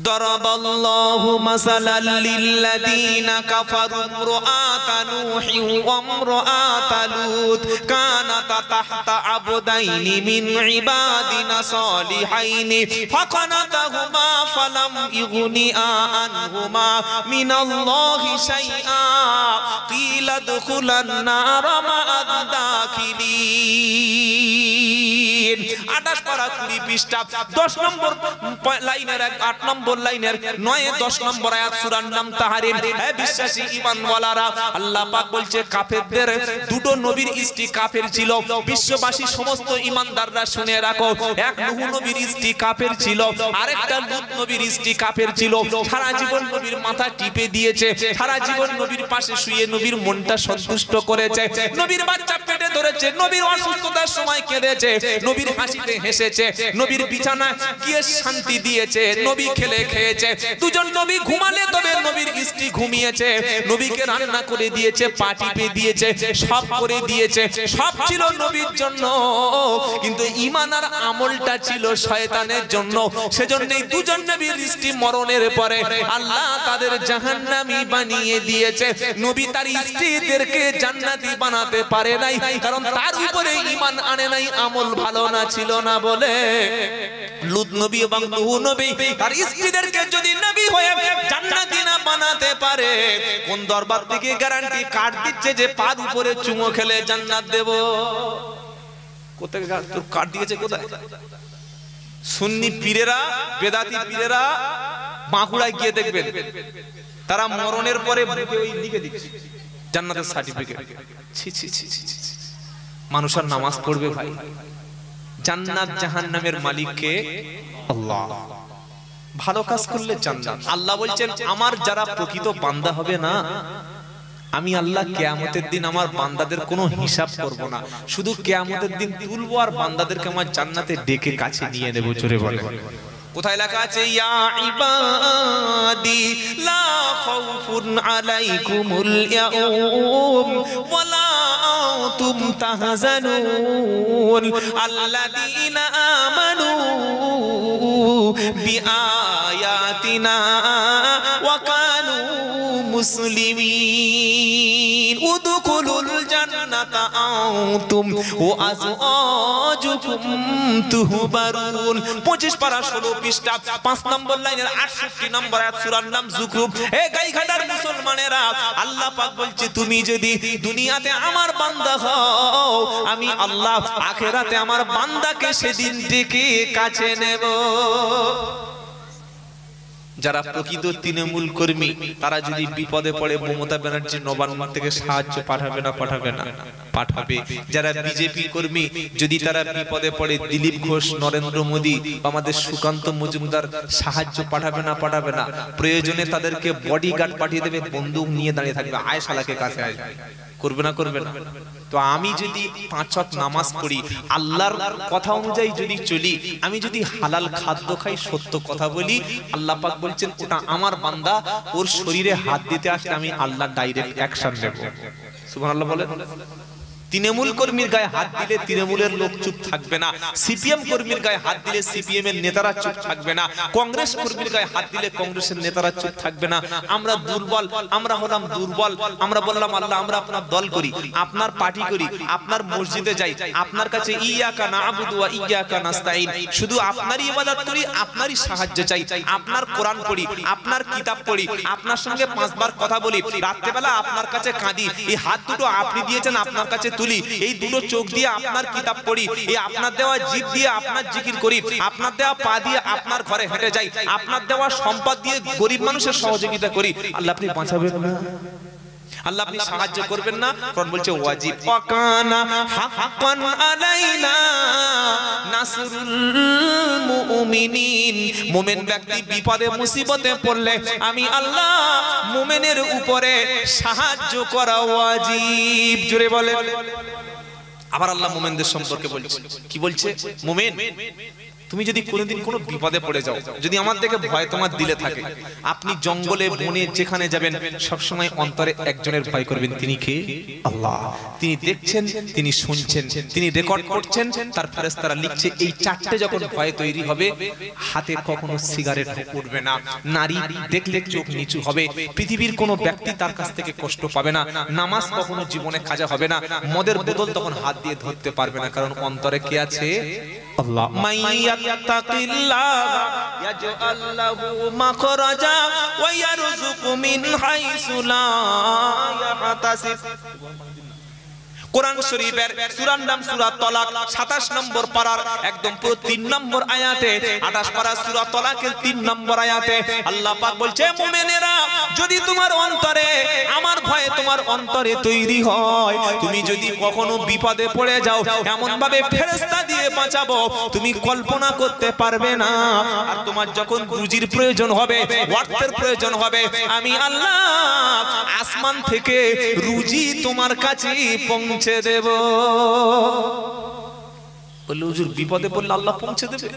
ضرب الله مثلا للذين كفروا امرأة نوح وامرأة لوط كانتا تحت عبدين من عبادنا صالحين فخانتاهما فلم يغنيا عنهما من الله شيئا قيل ادخلا النار مع الداخلين। 28 পারা 20 পৃষ্ঠা 10 নম্বর লাইনের 8 নম্বর লাইনের 9-10 নম্বর আয়াত, সূরার নাম তাহরিম। হে বিশ্বাসী ঈমানওয়ালারা, আল্লাহ পাক বলছে কাফেরদের দুটো নবীর স্ত্রী কাফের ছিল। বিশ্ববাসী সমস্ত ঈমানদাররা শুনে রাখো, এক নূহ নবীর স্ত্রী কাফের ছিল, আরেকটা লূত নবীর স্ত্রী কাফের ছিল। সারা জীবন নবীর মাথা টিপে দিয়েছে, সারা জীবন নবীর পাশে শুয়ে নবীর মনটা সন্তুষ্ট করেছে, নবীর বাচ্চা পেটে ধরেছে, নবীর অসুস্থতার সময় কেঁদেছে, নবীর হাসিতে হেসেছে, নবীর বিছানায় গিয়ে শান্তি দিয়েছে, নবী খেলে খেয়েছে। দুজন নবী ঘুমালে তবে নবীর স্ত্রী ঘুমিয়েছে, নবীকে রান্না করে দিয়েছে, পা টিপে দিয়েছে, সব করে দিয়েছে, সব ছিল নবীর জন্য। কিন্তু ঈমান আর আমলটা ছিল শয়তানের জন্য। সেজন্যই দুজন নবীর স্ত্রী মরণের পরে আল্লাহ তাদের জাহান্নামী বানিয়ে দিয়েছে। নবী তার স্ত্রীদেরকে জান্নাতি বানাতে পারে নাই, কারণ তার উপরে ঈমান আনে নাই, আমল ভালো না ছিল না বলে। লূত নবী এবং নূহ নবী তার স্ত্রীদেরকে যদি নবী হয়ে জান্নাতি না বানাতে পারে, কোন দরবার থেকে গ্যারান্টি কার্ড দিচ্ছে যে পার উপরে চুমো খেলে জান্নাত দেব? কোথায় তোর কার্ড দিয়েছে? কোথায়? সুন্নি পীরেরা, বেদাতি পীরেরা বাঁকুড়ায় গিয়ে দেখবেন, তারা মরণের পরে বুকে ওই লিখে দিচ্ছে জান্নাতের সার্টিফিকেট। ছি ছি ছি ছি ছি। মানুষ আর নামাজ পড়বে ভাই? জান্নাত জাহান্নামের মালিক কে? আল্লাহ। ভালো কাজ করলে জান্নাত। আল্লাহ বলছেন আমার যারা প্রকৃত বান্দা হবে না, আমি আল্লাহ কিয়ামতের দিন আমার বান্দাদের কোনো হিসাব করব না, শুধু কিয়ামতের দিন তুলবো আর বান্দাদেরকে আমার জান্নাতে ডেকে কাছে নিয়ে নেব। জোরে বলে। কোথায় লেখা আছে? ইয়া ইবাদি লা খাউফুন আলাইকুমুল ইয়াউম ওয়ালা আনতুম তাহজানুন আল্লাযীনা আমানু বিআয়াতিনা ওয়া কানু মুসলিমিন উদখুলুল জান্নাতা আনতুম ওয়া আজওয়াজুকুম তুহবারুন। 25 পারা 16 পৃষ্ঠা 5 নম্বর লাইনের 68 নম্বর আয়াত, সূরার নাম যুখরুফ। হে গাইঘাটার মুসলমানেরা, আল্লাহ পাক বলছে তুমি যদি দুনিয়াতে আমার বান্দা হও, আমি আল্লাহ আখিরাতে আমার বান্দাকে সেদিন ডেকে কাছে নেব। যারা প্রকৃত তৃণমূল কর্মী তারা যদি বিপদে পড়ে মমতা ব্যানার্জি নবান্ন থেকে সাহায্য পাঠাবে না পাঠাবে না? পাঠাবে। যারা বিজেপি কর্মী যদি তারা বিপদে পড়ে দিলীপ ঘোষ, নরেন্দ্র মোদী, আমাদের সুকান্ত মজুমদার সাহায্য পাঠাবে না পাঠাবে না? প্রয়োজনে তাদেরকে বডিগার্ড পাঠিয়ে দেবে, বন্দুক নিয়ে দাঁড়িয়ে থাকবে, আয় শালাকে কাছে আয়। করবে না করবে না? তো আমি যদি 5 ওয়াক্ত নামাজ পড়ি, আল্লাহর কথা অনুযায়ী যদি চলি, আমি যদি হালাল খাদ্য খাই, সত্য কথা বলি, আল্লাহ পাক বলছেন ওটা আমার বান্দা, ওর শরীরে হাত দিতে আসলে আমি আল্লাহ ডাইরেক্ট অ্যাকশন নেব। সুবহানাল্লাহ বলেন। তৃণমূল কর্মীর গায়ে হাত দিলে তৃণমূলের লোক চুপ থাকবে না, সিপিএম কর্মীর গায়ে হাত দিলে সিপিএম এর নেতারা চুপ থাকবে না, কংগ্রেস কর্মীর গায়ে হাত দিলে কংগ্রেসের নেতারা চুপ থাকবে না। আমরা দুর্বল, আমরা হলাম দুর্বল, আমরা বললাম আল্লাহ আমরা আপনার দল করি, আপনার পার্টি করি, আপনার মসজিদে যাই, আপনার কাছে ইয়াকা না'বুদু ওয়া ইয়াকা নাস্তাঈন, শুধু আপনারই ইবাদত করি, আপনারই সাহায্য চাই, আপনার কোরআন পড়ি, আপনার কিতাব পড়ি, আপনার সঙ্গে 5 বার কথা বলি, রাত্রেবেলা আপনার কাছে কাঁদি, এই হাত দুটো আপনি দিয়েছেন আপনার কাছে তুলি, এই দুটো চোখ দিয়ে আপনার কিতাব পড়ি, এই আপনার দেওয়া জিভ দিয়ে আপনার জিকির করি, আপনার দেওয়া পা দিয়ে আপনার ঘরে হেঁটে যাই, আপনার দেওয়া সম্পদ দিয়ে গরিব মানুষের সহযোগিতা করি। আল্লাহ আপনি বাঁচাবেন না? আল্লাহ আপনি সাহায্য করবেন না? কোরআন বলছে ওয়াজিব ওয়াকানা হাক্কান আলাইনা নাসরুল মুমিনিন। মুমিন ব্যক্তি বিপদে মুসিবতে পড়লে আমি আল্লাহ মুমিনের উপরে সাহায্য করা ওয়াজিব। জোরে বলেন। আবার আল্লাহ মুমিনদের সম্পর্কে বলছে, কি বলছে? মুমিন তুমি যদি কোনোদিন কোনো বিপদে পড়ে যাও, যদি আমার থেকে ভয় তোমার দিলে থাকে, আপনি জঙ্গলে বনে যেখানে যাবেন সব সময় অন্তরে একজনের ভয় করবেন, তিনি কে? আল্লাহ। তিনি দেখছেন, তিনি শুনছেন, তিনি রেকর্ড করছেন, তার ফেরেশতারা লিখছে। এই 4টে যখন ভয় তৈরি হবে, হাতে কখনো সিগারেট উঠবে না, নারী দেখলে চোখ নিচু হবে, পৃথিবীর কোনো ব্যক্তি তার কাছ থেকে কষ্ট পাবে না, নামাজ কখনো জীবনে কাজা হবে না, মদের বোতল তখন হাত দিয়ে ধরতে পারবে না, কারণ অন্তরে কে আছে? আল্লাহ। মাইয়াত্তাকিল্লাহ ইয়াজআল লাহু মাখরাজা ওয়া ইয়ারযুকু মিন হাইসু লা ইয়াহতাসিব। কোরআন শরীফের সূরার নাম সূরা তালাক, 27 নম্বর পারার একদম পুরো 3 নম্বর আয়াতে, 28 পারা সূরা তালাকের 3 নম্বর আয়াতে আল্লাহ পাক বলছে, মুমিনেরা যদি তোমার অন্তরে আমার ভয় তোমার অন্তরে তৈরি হয়, তুমি যদি কখনো বিপদে পড়ে যাও, এমন ভাবে ফেরেশতা দিয়ে বাঁচাবো তুমি কল্পনা করতে পারবে না। আর তোমার যখন রুজির প্রয়োজন হবে, অর্থের প্রয়োজন হবে, আমি আল্লাহ আসমান থেকে রুজি তোমার কাছে পৌঁছে দেব। বললে হুজুর বিপদে পড়লে আল্লাহ পৌঁছে দেবে?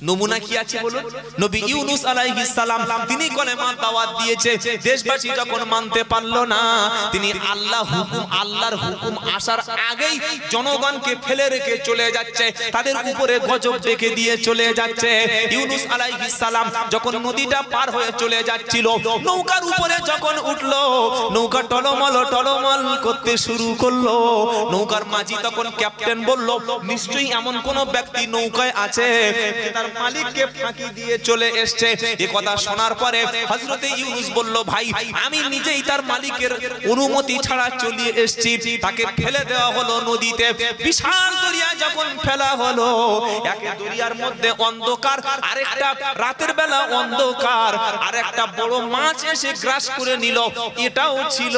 নমুনা কি আছে বলুন? নবী ইউনূস আলাইহিস সালাম তিনি কলেমা দাওয়াত দিয়েছে, দেশবাসী যখন মানতে পারলো না, তিনি আল্লাহর হুকুম আসার আগেই জনগণকে ফেলে রেখে চলে যাচ্ছে, তাদের উপরে গজব রেখে দিয়ে চলে যাচ্ছে। ইউনূস আলাইহিস সালাম যখন নদীটা পার হয়ে চলে যাচ্ছিল, নৌকার উপরে যখন উঠলো, নৌকা টলমল করতে শুরু করলো। নৌকার মাঝি তখন ক্যাপ্টেন বলল, নিশ্চয়ই এমন কোন ব্যক্তি নৌকায় আছে তার মালিককে ফাঁকি দিয়ে চলে এসেছে। এই কথা শোনার পরে হযরতে ইউনূস বলল, ভাই আমি নিজেই তার মালিকের অনুমতি ছাড়া চলে এসেছি। তাকে ফেলে দেওয়া হলো নদীতে। বিশাল দরিয়া যখন ফেলা হলো, একে দরিয়ার মধ্যে অন্ধকার, আরেকটা রাতের বেলা অন্ধকার, আরেকটা বড় মাছ এসে গ্রাস করে নিল, এটাও ছিল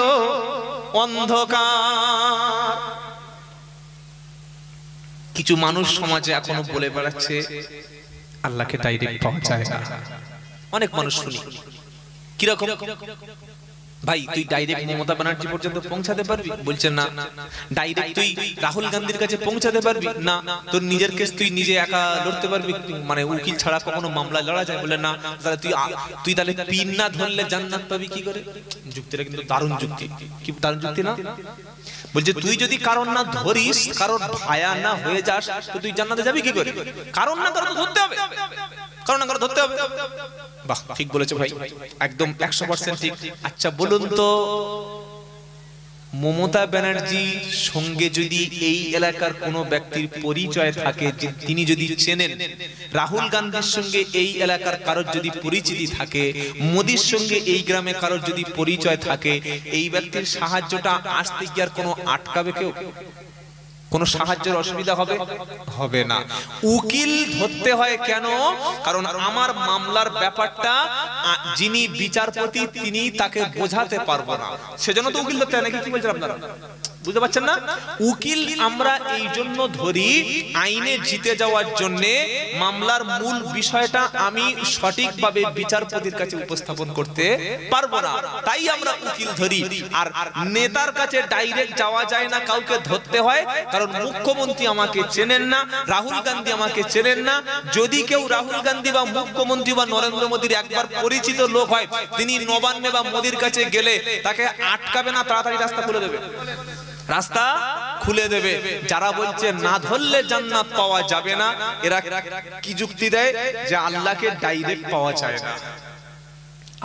অন্ধকার। কিছু মানুষ সমাজে এখনো বলে বেড়াচ্ছে আল্লাহকে ডাইরেক্ট পাওয়া যায় না। অনেক মানুষ শুনি, কিরকম? ভাই তুই ডাইরেক্ট মমতা ব্যানার্জি পর্যন্ত পৌঁছাতে পারবি? বলছেন না। ডাইরেক্ট তুই রাহুল গান্ধীর কাছে পৌঁছাতে পারবি? না। তোর নিজের কেস তুই নিজে একা লড়তে পারবি? মানে উকিল ছাড়া কখনো মামলা লড়া যায়? বলে না। তাহলে তুই তাহলে পিন না ধরলে জান্নাত পাবি কি করে? যুক্তিটা কিন্তু দারুণ যুক্তি। কি দারুণ যুক্তি না? বলছে তুই যদি কারণ না ধরিস, কারণ ভায়া না হয়ে যাস, তো তুই জান্নাতে যাবি কি করে? কারণ না কারণ ধরতে হবে, কারণ না কারণ ধরতে হবে। বাহ, ঠিক বলেছো ভাই, একদম 100% ঠিক। আচ্ছা বলুন তো, মমতা ব্যানার্জির সঙ্গে যদি এই এলাকার কোনো ব্যক্তির পরিচয় থাকে, তিনি যদি চেনেন, রাহুল গান্ধীর সঙ্গে এই এলাকার কারোর যদি পরিচিতি থাকে, মোদির সঙ্গে এই গ্রামে কারোর যদি পরিচয় থাকে, এই ব্যক্তির সাহায্যটা আসতে কি আর কোনো আটকাবে কেউ? কোনো সাহায্যের অসুবিধা হবে হবে না। উকিল ধরতে হয় কেন? কারণ আমার মামলার ব্যাপারটা যিনি বিচারপতি তিনি তাকে বোঝাতে পারবো না, সেজন্য তো উকিল ধরতে হয় নাকি? কি বলছেন আপনারা? বুঝতে পারছেন না? উকিল আমরা এই জন্য ধরি আইনে জিতে যাওয়ার জন্য, মামলার মূল বিষয়টা আমি সঠিকভাবে বিচারপতির কাছে উপস্থাপন করতে পারবো না, তাই আমরা উকিল ধরি। আর নেতার কাছে ডাইরেক্ট যাওয়া যায় না, কাউকে ধরতে হয়। কারণ মুখ্যমন্ত্রী আমাকে চেনেন না, রাহুল গান্ধী আমাকে চেনেন না। যদি কেউ রাহুল গান্ধী বা মুখ্যমন্ত্রী বা নরেন্দ্র মোদীর একবার পরিচিত লোক হয়, তিনি নবান্নে বা মোদীর কাছে গেলে তাকে আটকাবে না, তাড়াতাড়ি রাস্তা খুলে দেবে, রাস্তা খুলে দেবে। যারা বলছে না ধরলে জান্নাত পাওয়া যাবে না, এরা কি যুক্তি দেয়? যে আল্লাহকে ডাইরেক্ট পাওয়া যায় না।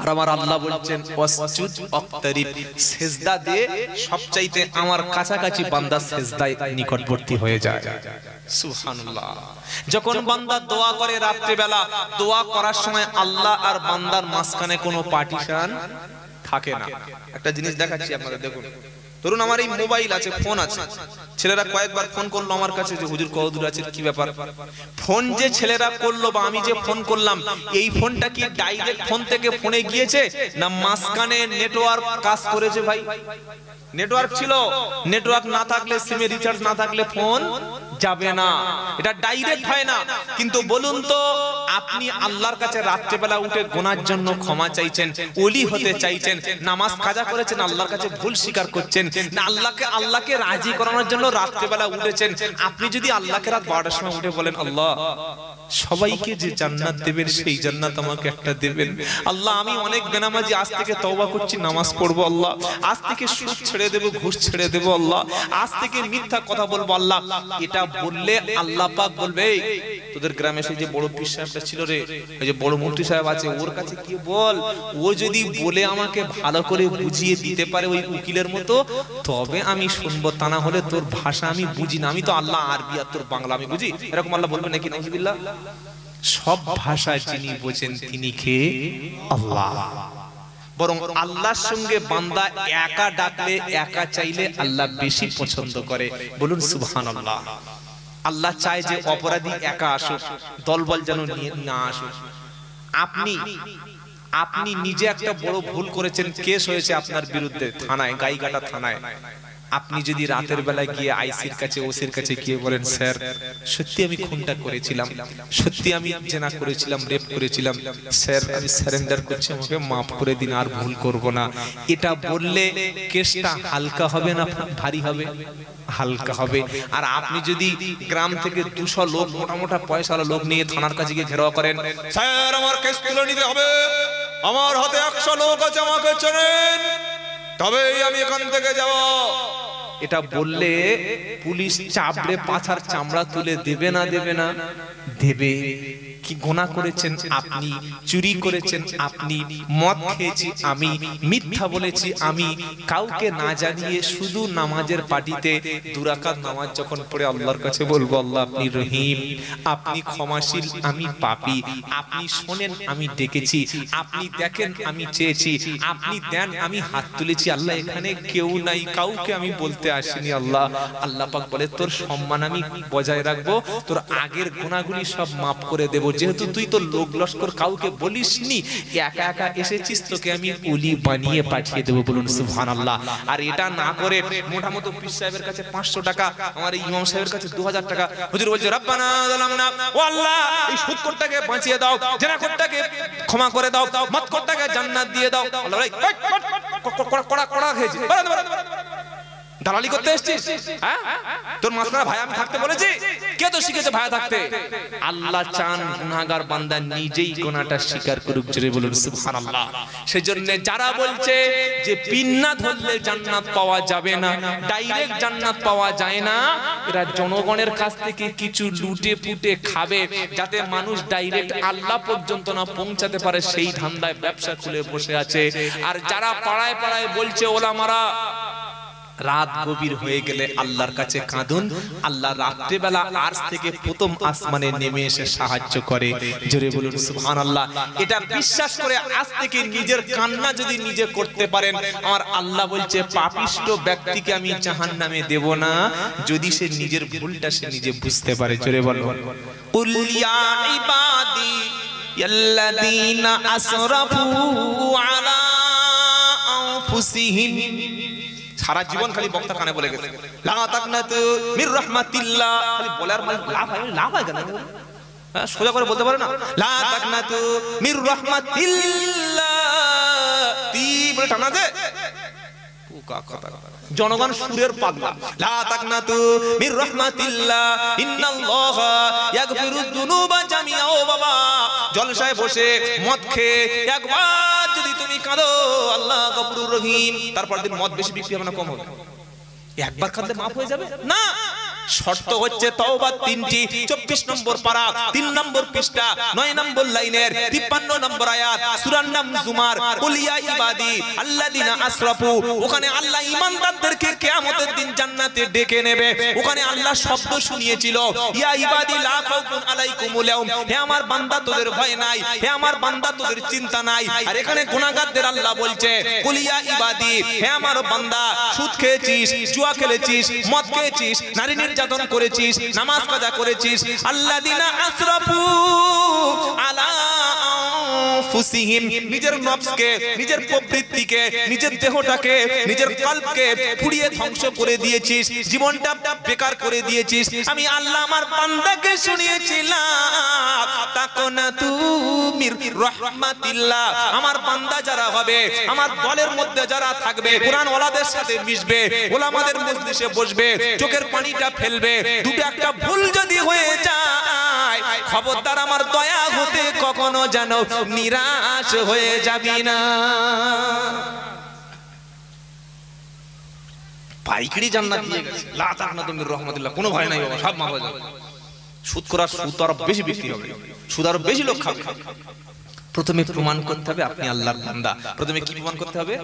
আর আমার আল্লাহ বলছেন ওয়াসজুদ ওয়াক্তারিব, সিজদা দিয়ে সবচাইতে আমার কাছাকাছি বান্দা সিজদায় নিকটবর্তী হয়ে যায়। সুবহানাল্লাহ। যখন বান্দা দোয়া করে রাত্রি বেলা, দোয়া করার সময় আল্লাহ আর বান্দার মাঝখানে কোনো পার্টিশন থাকে না। একটা জিনিস দেখাচ্ছি আপনাদের, দেখুন। ধরুন আমার এই মোবাইল আছে, ফোন আছে, ছেলেরা কয়েকবার ফোন করলো আমার কাছে যে হুজুর কতদূর আছে, কি ব্যাপার। ফোন যে ছেলেরা করলো বা আমি যে ফোন করলাম, এই ফোনটা কি ডাইরেক্ট ফোন থেকে ফোনে গিয়েছে না মাঝখানে নেটওয়ার্ক কাজ করেছে? ভাই নেটওয়ার্ক ছিল, নেটওয়ার্ক না থাকলে, সিমে রিচার্জ না থাকলে ফোন যাবে না, এটা ডাইরেক্ট হয় না। কিন্তু বলুন তো, আপনি আল্লাহর কাছে রাত্রিবেলা উঠে গুনার জন্য ক্ষমা চাইছেন, ওলি হতে চাইছেন, নামাজ কাজা করেছেন, আল্লাহর কাছে ভুল স্বীকার করছেন, না আল্লাহকে রাজি করানোর জন্য রাত্রিবেলা উঠেছেন। আপনি যদি আল্লাহকে রাত 12টার সময় উঠে বলেন, আল্লাহ সবাইকে যে জান্নাত দেবেন সেই জান্নাত আমাকে একটা দেবেন, আল্লাহ আমি অনেক বেনামাজি, আজ থেকে তওবা করছি, নামাজ পড়বো, আল্লাহ আজ থেকে সুদ ছেড়ে দেবো, ঘুষ ছেড়ে দেবো, আল্লাহ আজ থেকে মিথ্যা কথা বলবো, আল্লাহ, এটা বললে আল্লাহ পাক বলবে, তোদের গ্রামে সেই যে বড় পীর সাহেবটা ছিল রে, ওই যে বড় মুফতি সাহেব আছে, ওর কাছে কি বল, ও যদি বলে আমাকে ভালো করে বুঝিয়ে দিতে পারে ওই উকিলের মতো, তবে আমি শুনবো, তা না হলে তোর ভাষা আমি বুঝি না, আমি তো আল্লাহ আরবি আর তোর বাংলা আমি বুঝি, এরকম আল্লাহ বলবে নাকি? নাউজুবিল্লাহ। সব ভাষা যিনি বোঝেন তিনি কে? আল্লাহ। বরং আল্লাহর সঙ্গে বান্দা একা ডাকলে, একা চাইলে আল্লাহ বেশি পছন্দ করে। বলুন সুবহানাল্লাহ। আল্লাহ চায় যে অপরাধী একা আসুক, দলবল যেন নিয়ে না আসুক। আপনি নিজে একটা বড় ভুল করেছেন, কেস হয়েছে আপনার বিরুদ্ধে থানায়, গাইঘাটা থানায়। আপনি যদি রাতের বেলা গিয়ে আইসির কাছে, ওসির কাছে গিয়ে বলেন, স্যার সত্যি আমি খুনটা করেছিলাম, সত্যি আমি জেনা করেছিলাম, রেপ করেছিলাম, স্যার আমি সারেন্ডার করছি, আমাকে মাফ করে দিন, আর ভুল করব না, এটা বললে কেসটা হালকা হবে না ভারী হবে? হালকা হবে। আর আপনি যদি গ্রাম থেকে 200 লোক, মোটা মোটা পয়সাওয়ালা লোক নিয়ে থানার কাছে গিয়ে ঘেরাও করেন, স্যার আমার কেস তুলে নিতে হবে, আমার হাতে 100 লোক আছে, আমাকে চেনেন, তবেই আমি এখান থেকে যাব, এটা বললে পুলিশ চাপড়ে পাছার চামড়া তুলে দেবে না? দেবে না? দেবে। কি গুনাহ করেছেন আপনি, চুরি করেছেন আপনি, মদ খেয়েছি আমি, মিথ্যা বলেছি আমি, কাউকে না জানিয়ে শুধু নামাজের পাটিতে 2 রাকাত নামাজ যখন পড়ে আল্লাহর কাছে বলবো, আল্লাহ আপনি রহিম, আপনি ক্ষমাশীল, আমি পাপী, আপনি শোনেন আমি ডেকেছি, আপনি দেখেন আমি চেয়েছি, আপনি দেন আমি হাত তুলেছি, আল্লাহ এখানে কেউ নাই, কাউকে আমি বলতে আসিনি, আল্লাহ। আল্লাহ পাক বলে, তোর সম্মান আমি বজায় রাখবো, তোর আগের গুনাহগুলি সব মাফ করে দেব, যেহেতু তুই তো লোক লস্কর কাউকে বলিসনি, একা একা এসেছিস, তোকে আমি ওলি বানিয়ে পাঠিয়ে দেব। বলুন সুবহানাল্লাহ। আর এটা না করে মোটামুটি পীর সাহেবের কাছে 500 টাকা, আমার এই ইমাম সাহেবের কাছে 2000 টাকা, হুজুর বলছে রব্বানা যালামনা, ও আল্লাহ এই সুদখোরটাকে বাঁচিয়ে দাও, জেনাখোরটাকে ক্ষমা করে দাও, মদখোরটাকে জান্নাত দিয়ে দাও। আল্লাহ বলে, কড়া কড়া খেয়েছি, দালালি করতে এসেছিস? হ্যাঁ, তোর মাসরা ভাই আমি থাকতে বলেছি? কে তো শিখেছে ভাই থাকতে? আল্লাহ চান গুনাহগার বান্দা নিজেই গুনাহটা স্বীকার করুক, জোরে বলুন সুবহানাল্লাহ। সেজন্য যারা বলছে যে পিন্না ধরলে জান্নাত পাওয়া যাবে না, ডাইরেক্ট জান্নাত পাওয়া যায় না, এরা জনগণের কাছ থেকে কিছু লুটে পুটে খাবে, যাতে মানুষ ডাইরেক্ট আল্লাহ পর্যন্ত না পৌঁছাতে পারে, সেই ধান্দায় ব্যবসা খুলে বসে আছে। আর যারা পাড়ায় পাড়ায় বলছে ওলামারা রাত গভীর হয়ে গেলে আল্লাহর কাছে কাঁদুন, আল্লাহ রাত্রিবেলা আরশ থেকে প্রথম আসমানে নেমে এসে সাহায্য করে। জোরে বলুন সুবহানাল্লাহ। এটা বিশ্বাস করে আজ থেকে নিজের কান্না যদি নিজে করতে পারেন, আমার আল্লাহ বলছে পাপিষ্ঠ ব্যক্তিকে আমি জাহান্নামে দেব না, যদি সে নিজের ভুলটা সে নিজে বুঝতে পারে। জোরে বলুন কুল ইয়া ইবাদি আল্লাযীনা আসরাফু আলা আনফুসিহিম। সারা জীবন খালি বক্তা কানে বলে গেছে লা তাকনাতু মির রাহমাতিল্লাহ, খালি বলার মানে লাভ হয় কেন? সোজা করে বলতে পারে না, লা তাকনাতু মির রাহমাতিল্লাহ, তীব্র টানা দে জনগণ সুরের পাগলা। লা তাকনাতু মির রাহমাতিল্লাহ ইন্নাল্লাহা ইয়াগফিরুয যুনুবা জামিআ। ও বাবা, জলসায় বসে মদ খেয়ে একবার যদি তুমি কাঁদো, আল্লাহ গফুরুর রহিম, তারপর দিন মদ বেশি বিক্রি হবে না কম হবে? একবার কাঁদলে মাফ হয়ে যাবে না। শর্ত হচ্ছে তওবা 3টি। 24 নম্বর পারা 3 নম্বর পৃষ্ঠা 9 নম্বর লাইনের 53 নম্বর আয়াত, সূরার নাম জুমার। কুল ইয়া ইবাদি আল্লাযীনা আসরাফু, ওখানে আল্লাহ ঈমানদারদেরকে কিয়ামতের দিন জান্নাতে ডেকে নেবে। ওখানে আল্লাহ শব্দ শুনিয়েছিল ইয়া ইবাদি লা খাউফুন আলাইকুমুল ইয়াউম, হে আমার বান্দা তোদের ভয় নাই, হে আমার বান্দা তোদের চিন্তা নাই। আর এখানে গুনাহগারদের আল্লাহ বলছে কুল ইয়া ইবাদি, হে আমার বান্দা সুদ খেয়েছিস, জুয়া খেলেছিস, মদ খেয়েছিস, নারী নির্যাতন করেছিস, নামাজ কাজা করেছিস, আল্লাযীনা আসরাফু আলা আনফুসিহিম, নিজের নফসকে, নিজের প্রবৃত্তিকে, নিজের দেহটাকে, নিজের কলবকে পুড়িয়ে ধ্বংস করে দিয়েছিস, জীবনটা বেকার করে দিয়েছিস। আমি আল্লাহ আমার বান্দাকে শুনিয়েছিলাম তাকনাতু মির রাহমাতিল্লাহ, আমার বান্দা যারা হবে, আমার দলের মধ্যে যারা থাকবে, কোরআন ওয়ালাদের সাথে মিশবে, ওলামাদের মজলিসে বসবে, চোখের পানিটা ফেলবে, দুটো একটা ভুল যদি হয়ে যায়, খবরদার আমার দয়া হতে কখনো যেন নিরাশ হয়ে যাবি না। পাইকারি জান্নাত দিয়ে গেছে, লা তাকনাতু মির রাহমাতিল্লাহ, কোনো ভয় নাই বাবা, সব মাফ হয়ে যাবে। সুদ করার সুদ আরো বেশি বিক্রি হবে, সুদ আরো বেশি লোক খাবে। প্রথমে প্রমাণ করতে হবে আপনি আল্লাহর বান্দা। প্রথমে কি প্রমাণ করতে হবে?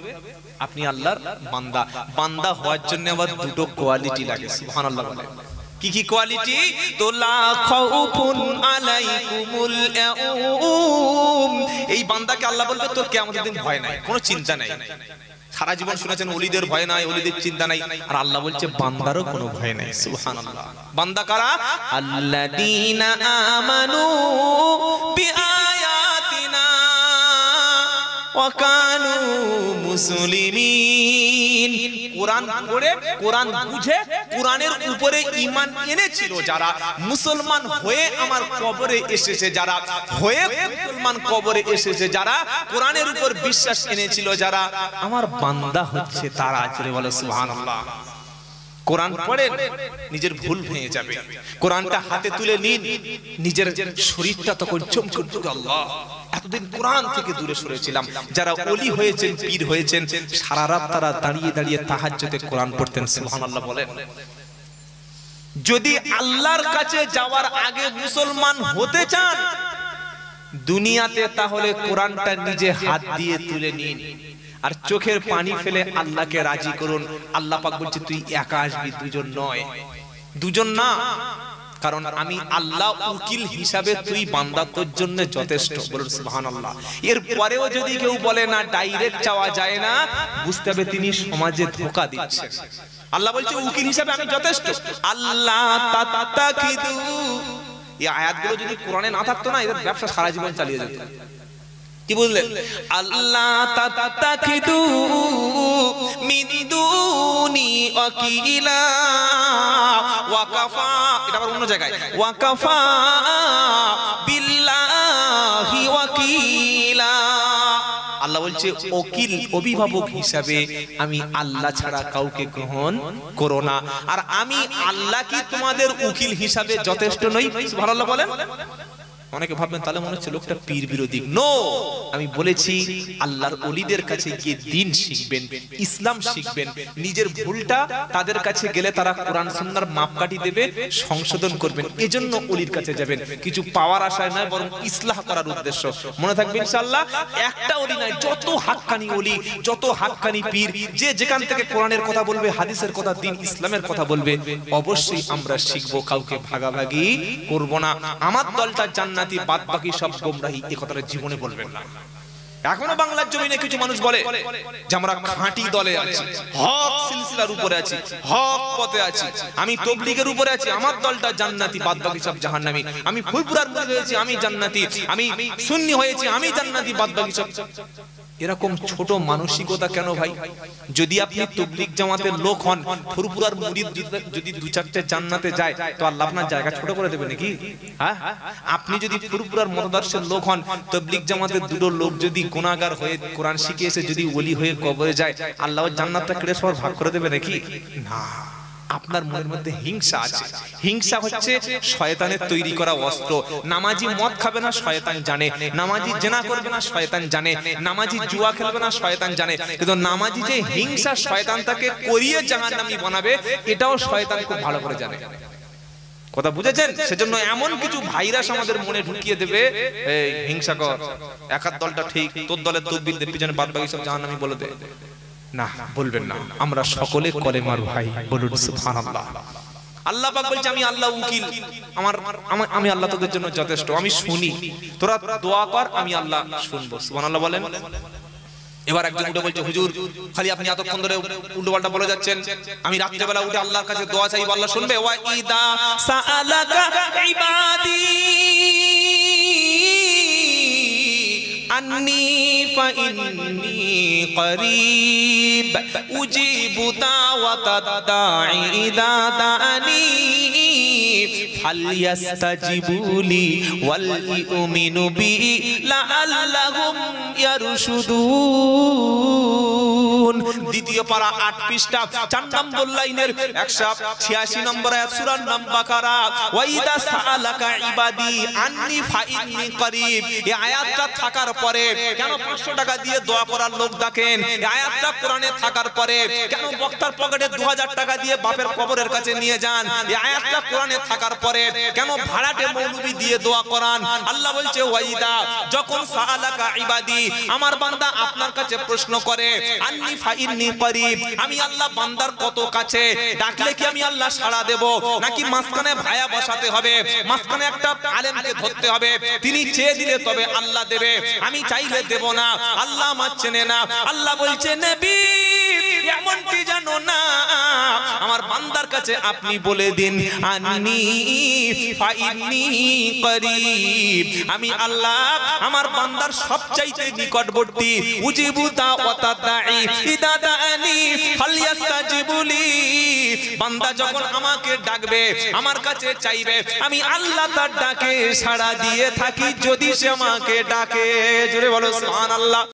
আপনি আল্লাহর বান্দা। বান্দা হওয়ার জন্য আবার দুটো কোয়ালিটি লাগে। সুবহানাল্লাহ বলে। কি কি কোয়ালিটি? তো লা খাউফুন আলাইকুমুল ইয়াউম, এই বান্দাকে আল্লাহ বলবে তোর কিয়ামতের দিন ভয় নাই, কোনো চিন্তা নাই। সারা জীবন শুনেছেন ওলিদের ভয় নাই, ওলিদের চিন্তা নাই, আর আল্লাহ বলছে বান্দারও কোনো ভয় নাই। সুবহানাল্লাহ। বান্দা কারা? আল্লাযীনা আমানু বিআয়াতিনা ওয়া কানু মুসলিমিন, কোরআন পড়ে, কোরআন বুঝে, কোরআনের উপরে ঈমান এনেছিল যারা, মুসলমান হয়ে আমার কবরে এসেছে যারা, হয়ে মুসলমান কবরে এসেছে যারা, কোরআনের উপর বিশ্বাস এনেছিল যারা, আমার বান্দা হচ্ছে তারা। জোরে বলো সুবহানাল্লাহ। কোরআন পড়েন, নিজের ভুল ভেঙে যাবে। কোরআনটা হাতে তুলে নিন, নিজের শরীরটা তখন চমকে উঠবে। আল্লাহ, এতদিন কোরআন থেকে দূরে সরেছিলাম। যারা ওলি হয়েছেন, পীর হয়েছেন, সারা রাত তারা দাঁড়িয়ে দাঁড়িয়ে তাহাজ্জুদে কোরআন পড়তেন। সুবহানাল্লাহ বলেন। যদি আল্লাহর কাছে যাওয়ার আগে মুসলমান হতে চান দুনিয়াতে, তাহলে কোরআনটা নিজে হাত দিয়ে তুলে নিন, আর চোখের পানি ফেলে আল্লাহকে রাজি করুন। আল্লাহ পাক বলছে তুই একা আসবি, দুজন নয়, দুজন না, কারণ আমি আল্লাহ উকিল হিসাবে তুই বান্দা তোর জন্য যথেষ্ট। বলুন সুবহানাল্লাহ। এর পরেও যদি কেউ বলে না ডাইরেক্ট চাওয়া যায় না, বুঝতে হবে তিনি সমাজে ধোঁকা দিচ্ছেন। আল্লাহ বলছে উকিল হিসাবে আমি যথেষ্ট। আল্লাহ তাতাকিদু, এই আয়াতগুলো যদি কোরআনে না থাকতো না, এদের ব্যবসা সারা জীবন চালিয়ে যেত। কি বললেন? আল্লাহ তাতাকিদু মিন দুনি ওয়াকিলা ওয়া কাফা, এটা আবার অন্য জায়গায়, ওয়া কাফা বিল্লাহি ওয়াকিলা। আল্লাহ বলছে ওকিল, অভিভাবক হিসাবে আমি আল্লাহ ছাড়া কাউকে গ্রহণ করো না। আর আমি আল্লাহ কি তোমাদের উকিল হিসাবে যথেষ্ট নই? সুবহানাল্লাহ বলেন। অনেকে ভাববেন তাহলে মনে হচ্ছে লোকটা পীর বিরোধী। নো, আমি বলেছি আল্লাহর ওলিদের কাছে গিয়ে দ্বীন শিখবেন, ইসলাম শিখবেন। নিজের ভুলটা তাদের কাছে গেলে তারা কোরআন সুন্নাহর মাপকাঠি দেবে, সংশোধন করবেন। এজন্য ওলির কাছে যাবেন, কিছু পাওয়ার আশায় নয়, বরং ইসলাহ করার উদ্দেশ্য। মনে থাকবে ইনশাআল্লাহ। একটা ওলি নয়, যত হাক্কানি ওলি, যত হাক্কানি পীর, যে যেখান থেকে কোরআনের কথা বলবে, হাদিসের কথা, দ্বীন ইসলামের কথা বলবে, অবশ্যই আমরা শিখবো। কাউকে ভাগাভাগি করব না। আমার দলটা জান্নাতি, বাদ বাকি সব গোমরাহী, এই কথাটা জীবনে বলবেন না। এখনো বাংলার জমিনে কিছু মানুষ বলে যে আমরা খাঁটি দলে আছি, হক সিলসিলার উপরে আছি, হক পথে আছি, আমি তাবলীগের উপরে আছি, আমার দলটা জান্নাতি, বাদ বাকি সব জাহান্নামী। আমি ফুলপুরার মুরিদ হয়েছি, আমি জান্নাতি, আমি সুন্নি হয়েছি, আমি জান্নাতি, বাদ বাকি সব। এরকম ছোট মানসিকতা কেন ভাই? যদি আপনি তাবলীগ জামাতের লোক হন, ফুরফুরার মুরিদ যদি দু চারটে জান্নাতে যায়, তো আল্লাহ আপনার জায়গা ছোট করে দেবে নাকি? হ্যাঁ, আপনি যদি ফুরফুরার মতাদর্শের লোক হন, তাবলীগ জামাতের দুটো লোক যদি গুনাহগার হয়ে কোরআন শিখে এসে যদি ওলি হয়ে কবরে যায়, আল্লাহ জান্নাতটা কেড়ে সবার ভাগ করে দেবে নাকি? না। আপনার মনের মধ্যে হিংসা আছে। হিংসা হচ্ছে শয়তানের তৈরি করা অস্ত্র। নামাজি মদ খাবে না, শয়তান জানে। নামাজি জেনা করবে না, শয়তান জানে। নামাজি জুয়া খেলবে না, শয়তান জানে। কিন্তু নামাজি যে হিংসা শয়তান তাকে করিয়ে জাহান্নামী বানাবে, এটাও শয়তান খুব ভালো করে জানে। কথা বুঝেছেন? সেজন্য এমন কিছু ভাইরাস আমাদের মনে ঢুকিয়ে দেবে, এই হিংসা কর, একার দলটা ঠিক, তোর দলের তকবীরদের পিছনে বাদ বাকি সব জাহান্নামী বলে দে। না, বলবেন না। আমরা সকলে কলেমার ভাই, বলুন সুবহানাল্লাহ। আল্লাহ পাক বলছে আমি আল্লাহ উকিল, আমি আল্লাহ তোদের জন্য যথেষ্ট, আমি শুনি, তোরা দোয়া কর, আমি আল্লাহ শুনবো। সুবহানাল্লাহ বলেন। এবার একজন উঠে বলছে হুজুর খালি আপনি এতক্ষণ ধরে উল্টোপাল্টা বলে যাচ্ছেন, আমি রাত্রেবেলা উঠে আল্লাহর কাছে দোয়া চাইবো, আল্লাহ শুনবে। ওয়া ইদা সাআলাকা ইবাদি আন্নি ফাইন্নি করিব উজিবু দাওয়াতাদ দাঈ ইযা দাআনি ফালইস্তাজিবুলি ওয়াল ইউমিনু বি লাআল্লাহুম ইয়ারশুদুন। দ্বিতীয় পারা 8 পৃষ্ঠা 4 নম্বর লাইনের 186 নম্বর আয়াত সূরা নাম বাকারা। ওয়া ইদা সাআলাকা ইবাদি আন্নি ফাইন্নি করিব, এই আয়াতটা থাকার পরে কেন 500 টাকা দিয়ে দোয়া করার লোক ডাকেন? এই আয়াতটা কোরআনে থাকার পরে কেন বক্তার পকেটে 2000 টাকা দিয়ে বাপের কবরের কাছে নিয়ে যান? এই আয়াতটা কোরআনে থাকার পরে কেন ভাড়াটে মৌলবি দিয়ে দোয়া করান? আল্লাহ বলছে ওয়াইদা, যখন সাআলাকা ইবাদি, আমার বান্দা আপনার কাছে প্রশ্ন করে, আন্নি ফাইন্নি করিব, আমি আল্লাহ বান্দার কত কাছে, ডাকলে কি আমি আল্লাহ সাড়া দেব, নাকি মাঝখানে ভায়া বসাতে হবে, মাঝখানে একটা আলেমকে ধরতে হবে, তিনি চেয়ে দিলে তবে আল্লাহ দেবে, আমি চাইলে দেব না, আল্লাহ আমার চেনে না? আল্লাহ বলছে নবী এমনটি জানো না, আমার বান্দার কাছে আপনি বলে দিন আন্নি ফাইন্নি করিব, আমি আল্লাহ আমার বান্দার সবচাইতে নিকটবর্তী। উজিবু দাওয়াতাদ দাঈ ইযা দাআনি ফালইস্তাজিবুলি, বান্দা যখন আমাকে ডাকবে, আমার কাছে চাইবে, আমি আল্লাহ তার ডাকে সাড়া দিয়ে থাকি যদি সে আমাকে ডাকে। জোরে বলো সুবহানাল্লাহ।